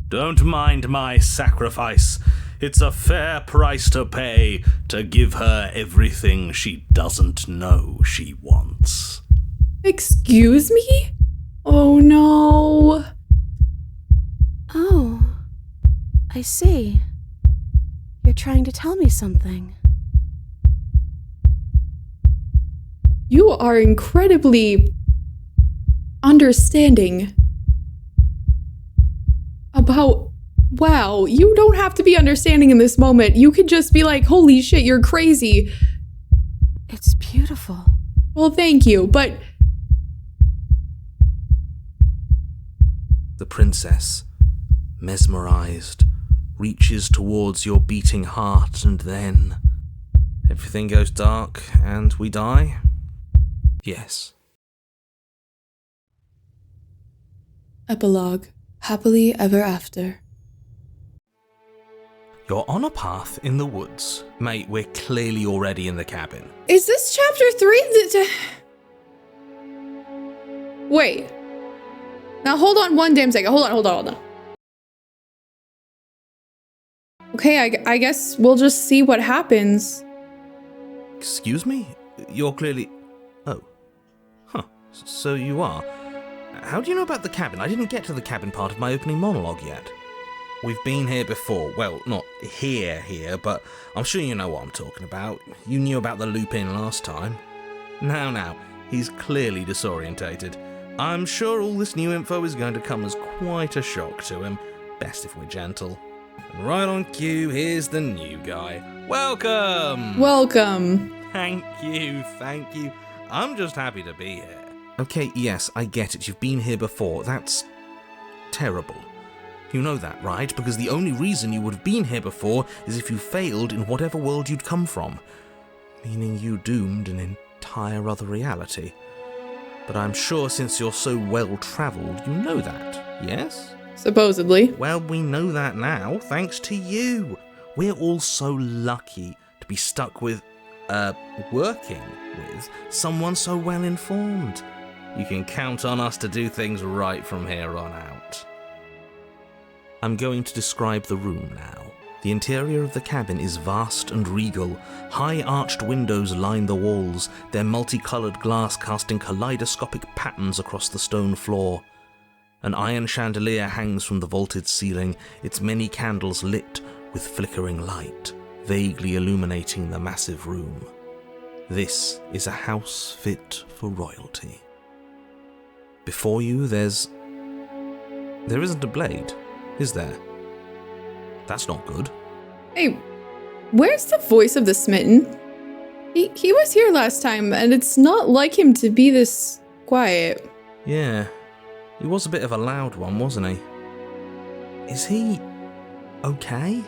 Don't mind my sacrifice. It's a fair price to pay to give her everything she doesn't know she wants. Excuse me? Oh no. Oh, I see. You're trying to tell me something. You are incredibly understanding about... Wow, you don't have to be understanding in this moment. You could just be like, holy shit, you're crazy. It's beautiful. Well, thank you, but... The princess, mesmerized, reaches towards your beating heart and then... Everything goes dark and we die? Yes. Epilogue. Happily ever after. You're on a path in the woods. Mate, we're clearly already in the cabin. Is this chapter 3? Wait. Now hold on one damn second. Hold on. Okay, I guess we'll just see what happens. Excuse me? You're clearly... Oh. Huh. So you are. How do you know about the cabin? I didn't get to the cabin part of my opening monologue yet. We've been here before. Well, not here, but I'm sure you know what I'm talking about. You knew about the loop-in last time. Now, he's clearly disorientated. I'm sure all this new info is going to come as quite a shock to him. Best if we're gentle. And right on cue, here's the new guy. Welcome! Welcome. Thank you. I'm just happy to be here. Okay, yes, I get it. You've been here before. That's terrible. You know that, right? Because the only reason you would have been here before is if you failed in whatever world you'd come from, meaning you doomed an entire other reality. But I'm sure since you're so well-travelled, you know that, yes? Supposedly. Well, we know that now, thanks to you. We're all so lucky to be stuck with, working with someone so well-informed. You can count on us to do things right from here on out. I'm going to describe the room now. The interior of the cabin is vast and regal. High arched windows line the walls, their multicoloured glass casting kaleidoscopic patterns across the stone floor. An iron chandelier hangs from the vaulted ceiling, its many candles lit with flickering light, vaguely illuminating the massive room. This is a house fit for royalty. Before you, there isn't a blade, is there? That's not good. Hey, where's the voice of the smitten? He was here last time, and it's not like him to be this quiet. Yeah, he was a bit of a loud one, wasn't he? Is he okay?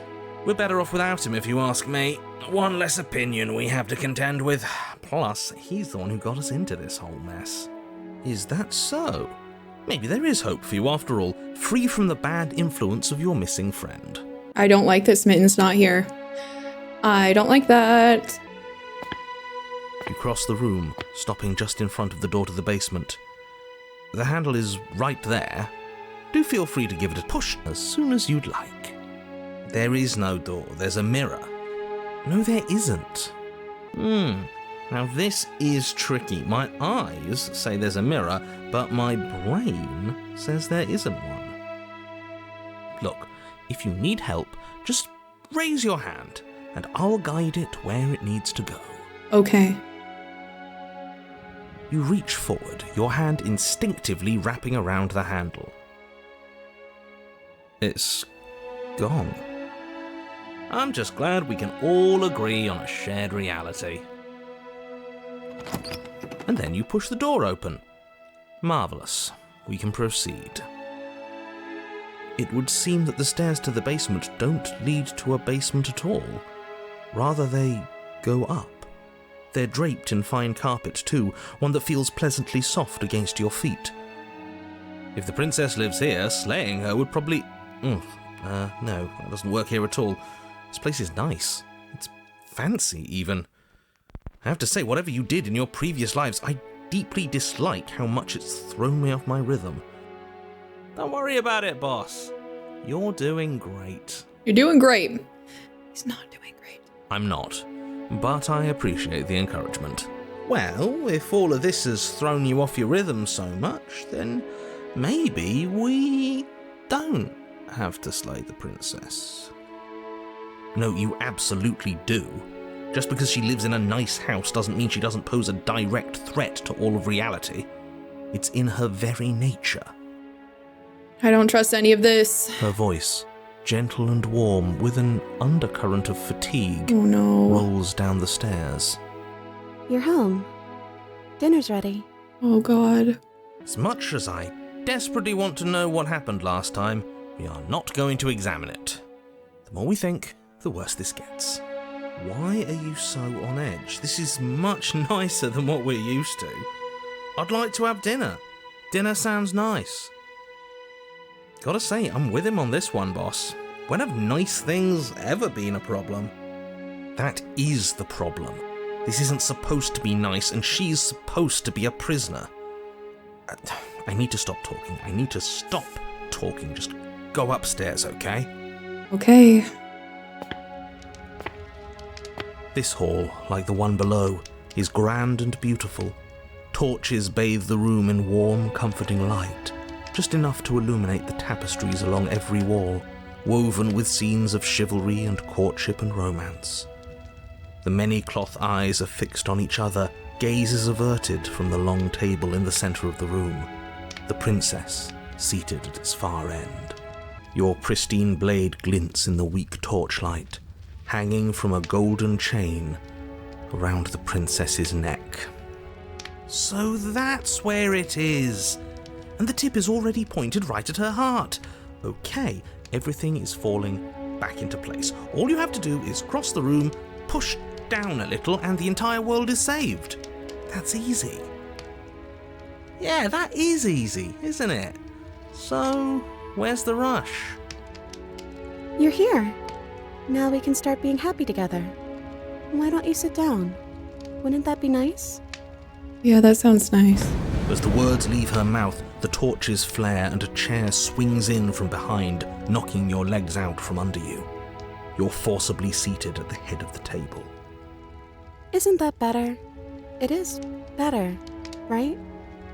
We're better off without him, if you ask me. One less opinion we have to contend with. Plus, he's the one who got us into this whole mess. Is that so? Maybe there is hope for you after all, free from the bad influence of your missing friend. I don't like that Smitten's not here. I don't like that. You cross the room, stopping just in front of the door to the basement. The handle is right there. Do feel free to give it a push as soon as you'd like. There is no door, there's a mirror. No, there isn't. Now this is tricky. My eyes say there's a mirror, but my brain says there isn't one. Look, if you need help, just raise your hand, and I'll guide it where it needs to go. Okay. You reach forward, your hand instinctively wrapping around the handle. It's gone. I'm just glad we can all agree on a shared reality. And then you push the door open. Marvellous. We can proceed. It would seem that the stairs to the basement don't lead to a basement at all. Rather, they go up. They're draped in fine carpet too, one that feels pleasantly soft against your feet. If the princess lives here, slaying her would probably... no, that doesn't work here at all. This place is nice. It's fancy, even. I have to say, whatever you did in your previous lives, I deeply dislike how much it's thrown me off my rhythm. Don't worry about it, boss. You're doing great. You're doing great. He's not doing great. I'm not, but I appreciate the encouragement. Well, if all of this has thrown you off your rhythm so much, then maybe we don't have to slay the princess. No, you absolutely do. Just because she lives in a nice house doesn't mean she doesn't pose a direct threat to all of reality. It's in her very nature. I don't trust any of this. Her voice, gentle and warm, with an undercurrent of fatigue, Oh no. rolls down the stairs. You're home. Dinner's ready. Oh god. As much as I desperately want to know what happened last time, we are not going to examine it. The more we think, the worse this gets. Why are you so on edge? This is much nicer than what we're used to. I'd like to have dinner. Dinner sounds nice. Gotta say, I'm with him on this one, boss. When have nice things ever been a problem? That is the problem. This isn't supposed to be nice, and she's supposed to be a prisoner. I need to stop talking. I need to stop talking. Just go upstairs, okay? Okay. This hall, like the one below, is grand and beautiful. Torches bathe the room in warm, comforting light, just enough to illuminate the tapestries along every wall, woven with scenes of chivalry and courtship and romance. The many cloth eyes are fixed on each other, gazes averted from the long table in the centre of the room, the princess seated at its far end. Your pristine blade glints in the weak torchlight, hanging from a golden chain around the princess's neck. So that's where it is. and the tip is already pointed right at her heart. Okay, everything is falling back into place. All you have to do is cross the room, push down a little, and the entire world is saved. That's easy. Yeah, that is easy, isn't it? So, where's the rush? You're here. Now we can start being happy together. Why don't you sit down? Wouldn't that be nice? Yeah, that sounds nice. As the words leave her mouth, the torches flare and a chair swings in from behind, knocking your legs out from under you. You're forcibly seated at the head of the table. Isn't that better? It is better, right?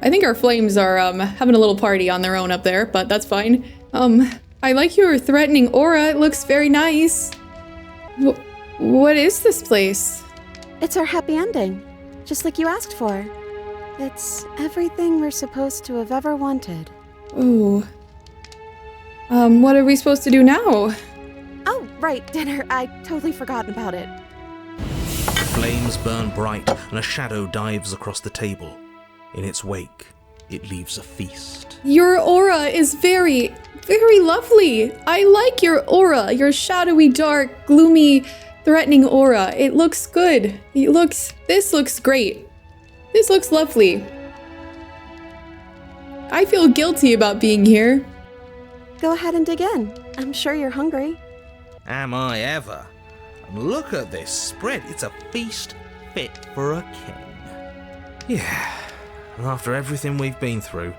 I think our flames are having a little party on their own up there, but that's fine. I like your threatening aura. It looks very nice. What is this place? It's our happy ending, just like you asked for. It's everything we're supposed to have ever wanted. Oh. What are we supposed to do now? Oh, right, dinner. I totally forgotten about it. Flames burn bright and a shadow dives across the table. In its wake, it leaves a feast. Your aura is very, very lovely. I like your aura, your shadowy, dark, gloomy, threatening aura. It looks good. This looks great. This looks lovely. I feel guilty about being here. Go ahead and dig in. I'm sure you're hungry. Am I ever? And look at this spread. It's a feast fit for a king. Yeah, and after everything we've been through,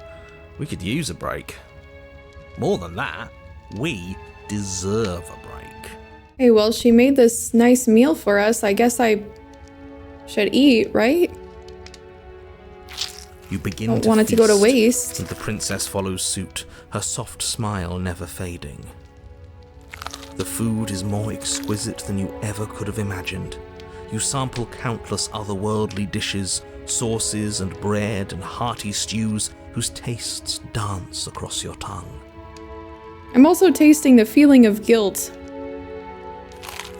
we could use a break. More than that, we deserve a break. Hey, well, she made this nice meal for us. I guess I should eat, right? You begin Don't want it to go to waste. And the princess follows suit, her soft smile never fading. The food is more exquisite than you ever could have imagined. You sample countless otherworldly dishes, sauces and bread and hearty stews whose tastes dance across your tongue. I'm also tasting the feeling of guilt.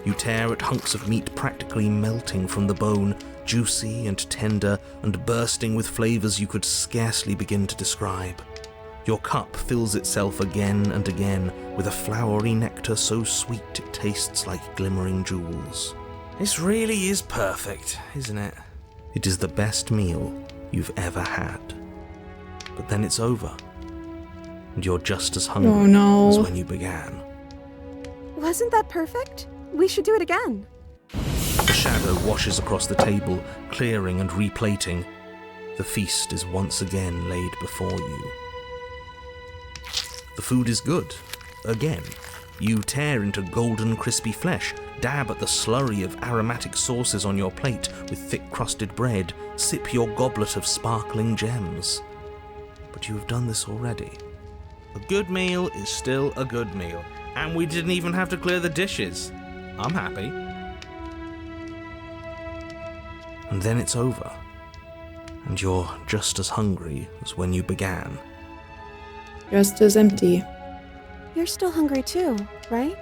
You tear at hunks of meat practically melting from the bone, juicy and tender and bursting with flavors you could scarcely begin to describe. Your cup fills itself again and again with a flowery nectar so sweet it tastes like glimmering jewels. This really is perfect, isn't it? It is the best meal you've ever had. But then it's over, and you're just as hungry as when you began. Wasn't that perfect? We should do it again. The shadow washes across the table, clearing and replating. The feast is once again laid before you. The food is good. Again, you tear into golden crispy flesh, dab at the slurry of aromatic sauces on your plate with thick-crusted bread, sip your goblet of sparkling gems. But you have done this already. A good meal is still a good meal, and we didn't even have to clear the dishes. I'm happy. And then it's over, and you're just as hungry as when you began. Just as empty. You're still hungry too, right?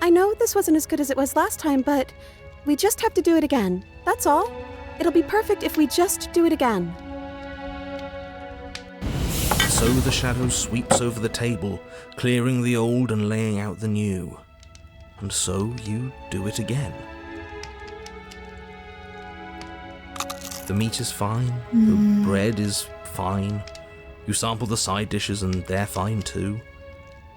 I know this wasn't as good as it was last time, but we just have to do it again. That's all. It'll be perfect if we just do it again. So the shadow sweeps over the table, clearing the old and laying out the new. And so you do it again. The meat is fine, the bread is fine. You sample the side dishes and they're fine too.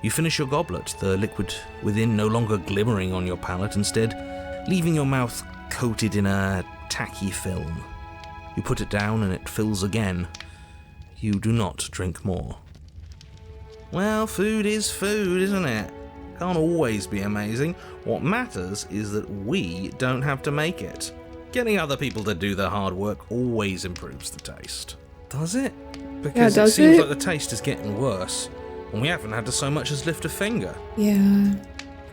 You finish your goblet, the liquid within no longer glimmering on your palate, instead leaving your mouth coated in a tacky film. You put it down and it fills again. You do not drink more. Well, food is food, isn't it? Can't always be amazing. What matters is that we don't have to make it. Getting other people to do the hard work always improves the taste. Does it? Because it seems like the taste is getting worse, and we haven't had to so much as lift a finger. Yeah.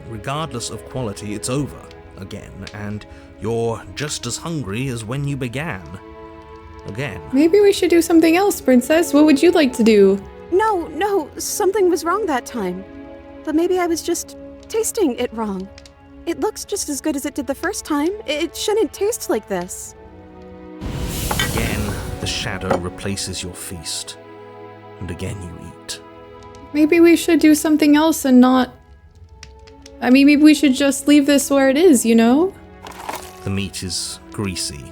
Regardless of quality, it's over again, and you're just as hungry as when you began. Again. Maybe we should do something else, Princess. What would you like to do? No, something was wrong that time. But maybe I was just tasting it wrong. It looks just as good as it did the first time. It shouldn't taste like this. Again, the shadow replaces your feast. and again you eat. Maybe we should do something else and not... maybe we should just leave this where it is, you know? The meat is greasy.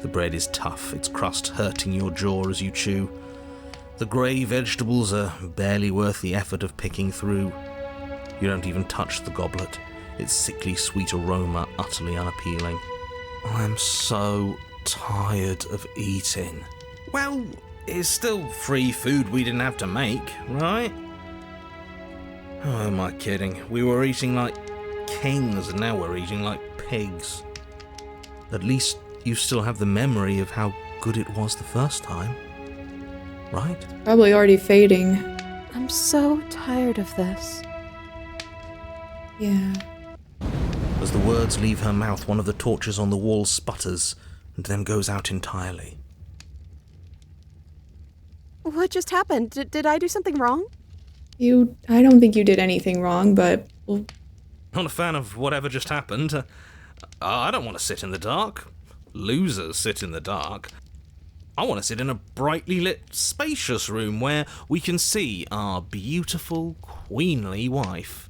The bread is tough, its crust hurting your jaw as you chew. The grey vegetables are barely worth the effort of picking through. You don't even touch the goblet, its sickly sweet aroma utterly unappealing. I'm so tired of eating. Well, it's still free food we didn't have to make, right? Oh, am I kidding? We were eating like kings and now we're eating like pigs. At least you still have the memory of how good it was the first time, right? Probably already fading. I'm so tired of this. Yeah. As the words leave her mouth, one of the torches on the wall sputters and then goes out entirely. What just happened? Did I do something wrong? I don't think you did anything wrong, but... well, Not a fan of whatever just happened. I don't want to sit in the dark. Losers sit in the dark. I want to sit in a brightly lit, spacious room where we can see our beautiful, queenly wife.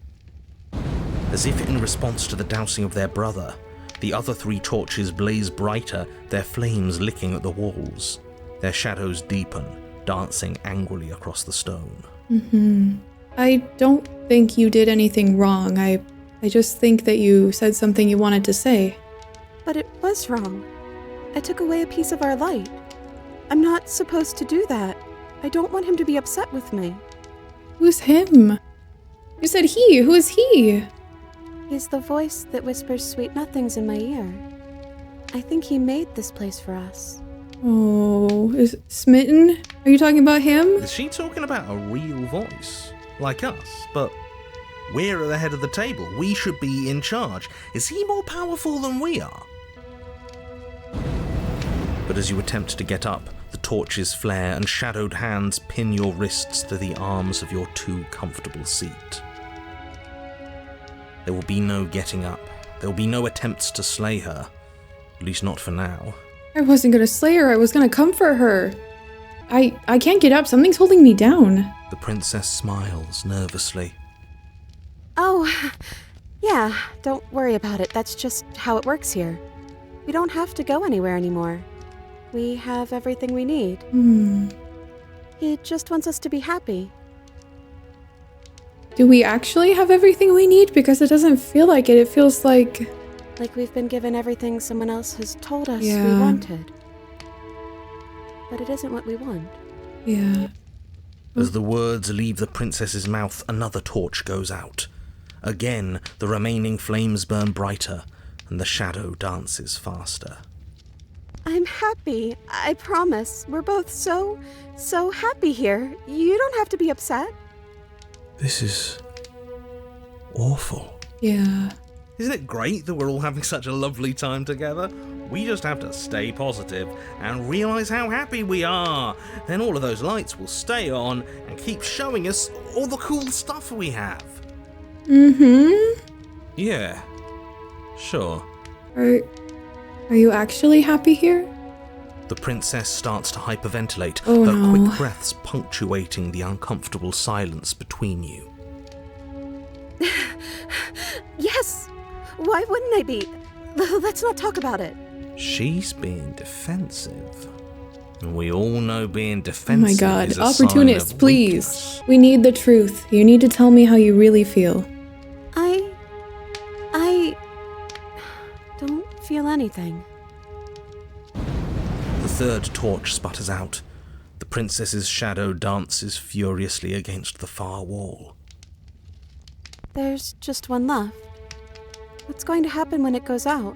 As if in response to the dousing of their brother, the other 3 torches blaze brighter, their flames licking at the walls. Their shadows deepen, dancing angrily across the stone. I don't think you did anything wrong. I just think that you said something you wanted to say. But it was wrong. I took away a piece of our light. I'm not supposed to do that. I don't want him to be upset with me. Who's him? You said he. Who is he? He's the voice that whispers sweet nothings in my ear. I think he made this place for us. Oh, is Smitten? Are you talking about him? Is she talking about a real voice? Like us, but we're at the head of the table. We should be in charge. Is he more powerful than we are? But as you attempt to get up, the torches flare and shadowed hands pin your wrists to the arms of your too comfortable seat. There will be no getting up. There will be no attempts to slay her. At least not for now. I wasn't gonna slay her. I was gonna comfort her. I can't get up. Something's holding me down. The princess smiles nervously. Oh, yeah, don't worry about it. That's just how it works here. We don't have to go anywhere anymore. We have everything we need. He just wants us to be happy. Do we actually have everything we need? Because it doesn't feel like it. It feels like... Like we've been given everything someone else has told us we Yeah. wanted. But it isn't what we want. Yeah. As the words leave the princess's mouth, another torch goes out. Again, the remaining flames burn brighter, and the shadow dances faster. I'm happy. I promise. We're both so happy here. You don't have to be upset. This is awful. Yeah. Isn't it great that we're all having such a lovely time together? We just have to stay positive and realise how happy we are. Then all of those lights will stay on and keep showing us all the cool stuff we have. Yeah, sure. Are you actually happy here? The princess starts to hyperventilate, Oh, her no. quick breaths punctuating the uncomfortable silence between you. Yes! Why wouldn't I be? Let's not talk about it. She's being defensive. And we all know being Oh defensive my god. is a sign Opportunist, of please. weakness. We need the truth. You need to tell me how you really feel. I don't feel anything. The third torch sputters out. The princess's shadow dances furiously against the far wall. There's just one left. What's going to happen when it goes out?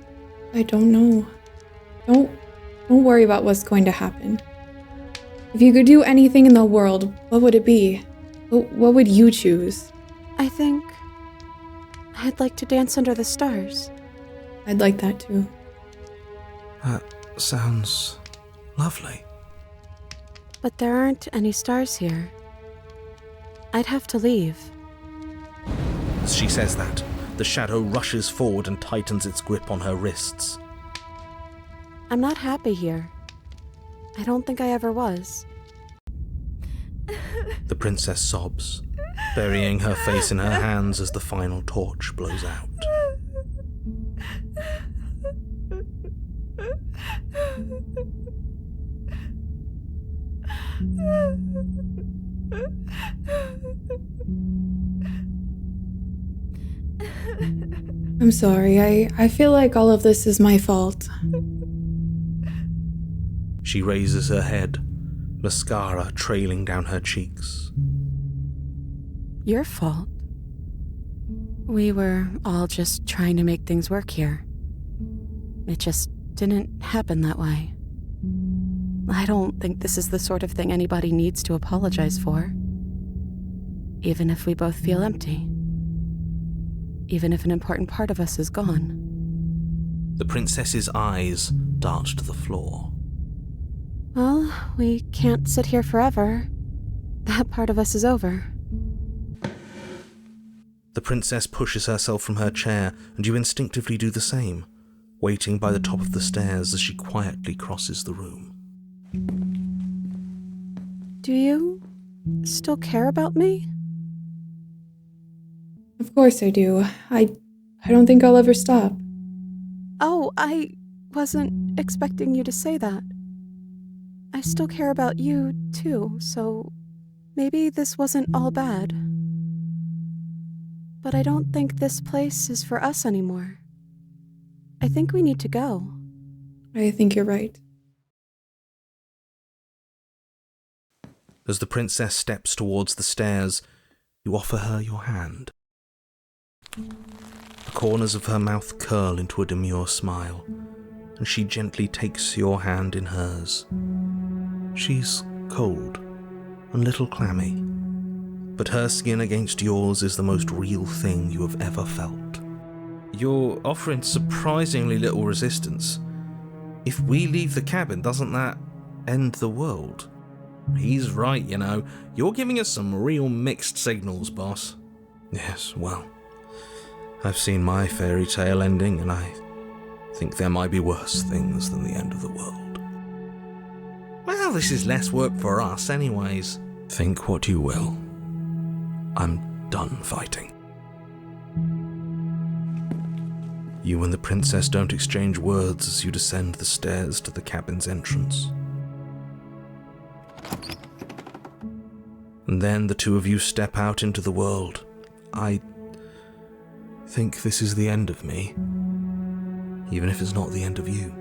I don't know. Don't worry about what's going to happen. If you could do anything in the world, what would it be? What would you choose? I think I'd like to dance under the stars. I'd like that too. That sounds lovely. But there aren't any stars here. I'd have to leave. As she says that, the shadow rushes forward and tightens its grip on her wrists. I'm not happy here. I don't think I ever was. The princess sobs, burying her face in her hands as the final torch blows out. I'm sorry, I feel like all of this is my fault. She raises her head, mascara trailing down her cheeks. Your fault. We were all just trying to make things work here. It just didn't happen that way. I don't think this is the sort of thing anybody needs to apologize for. Even if we both feel empty. Even if an important part of us is gone. The princess's eyes dart to the floor. Well, we can't sit here forever. That part of us is over. The princess pushes herself from her chair, and you instinctively do the same, waiting by the top of the stairs as she quietly crosses the room. Do you still care about me? Of course I do. I don't think I'll ever stop. Oh, I wasn't expecting you to say that. I still care about you, too, so maybe this wasn't all bad. But I don't think this place is for us anymore. I think we need to go. I think you're right. As the princess steps towards the stairs, you offer her your hand. The corners of her mouth curl into a demure smile, and she gently takes your hand in hers. She's cold, and a little clammy, but her skin against yours is the most real thing you have ever felt. You're offering surprisingly little resistance. If we leave the cabin, doesn't that end the world? He's right, you know. You're giving us some real mixed signals, boss. Yes, well, I've seen my fairy tale ending, and I think there might be worse things than the end of the world. Well, this is less work for us anyways. Think what you will. I'm done fighting. You and the princess don't exchange words as you descend the stairs to the cabin's entrance. And then the two of you step out into the world. I think this is the end of me, even if it's not the end of you.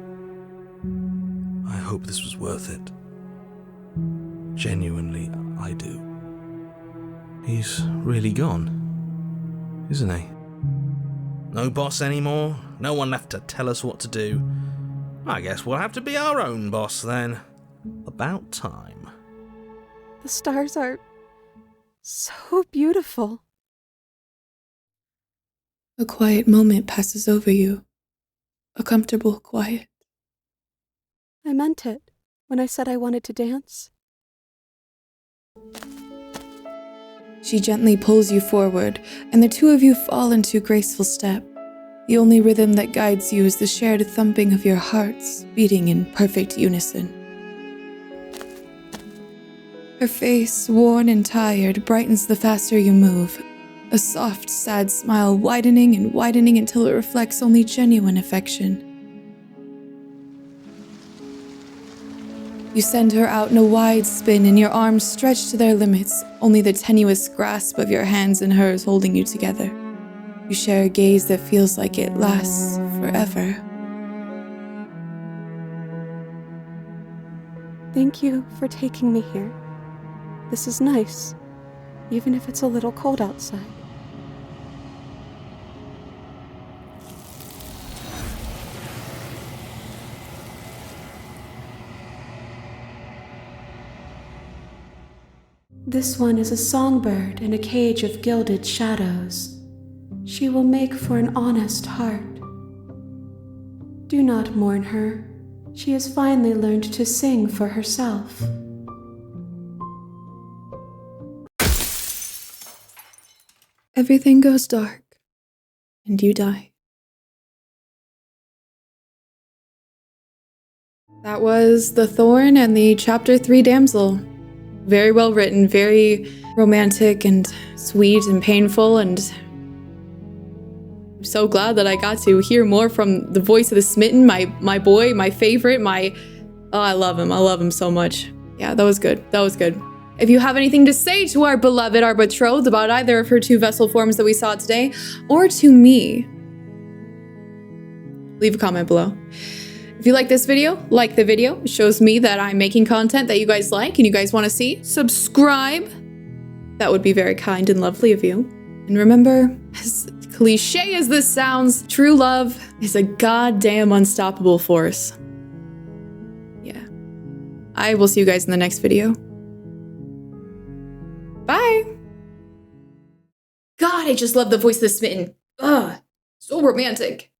I hope this was worth it. Genuinely, I do. He's really gone, isn't he? No boss anymore? No one left to tell us what to do? I guess we'll have to be our own boss then. About time. The stars are so beautiful. A quiet moment passes over you. A comfortable quiet. I meant it when I said I wanted to dance. She gently pulls you forward, and the two of you fall into graceful step. The only rhythm that guides you is the shared thumping of your hearts, beating in perfect unison. Her face, worn and tired, brightens the faster you move, a soft, sad smile widening and widening until it reflects only genuine affection. You send her out in a wide spin, and your arms stretch to their limits, only the tenuous grasp of your hands in hers holding you together. You share a gaze that feels like it lasts forever. Thank you for taking me here. This is nice, even if it's a little cold outside. This one is a songbird in a cage of gilded shadows. She will make for an honest heart. Do not mourn her. She has finally learned to sing for herself. Everything goes dark, and you die. That was The Thorn and the Chapter 3 Damsel. Very well written, very romantic and sweet and painful, and I'm so glad that I got to hear more from the Voice of the Smitten, my boy, my favorite, I love him so much. Yeah, that was good. That was good. If you have anything to say to our beloved, our betrothed, about either of her 2 vessel forms that we saw today, or to me, leave a comment below. If you like this video, like the video. It shows me that I'm making content that you guys like and you guys want to see. Subscribe. That would be very kind and lovely of you. And remember, as cliche as this sounds, true love is a goddamn unstoppable force. Yeah. I will see you guys in the next video. Bye. God, I just love the Voice of the Smitten. Ugh, so romantic.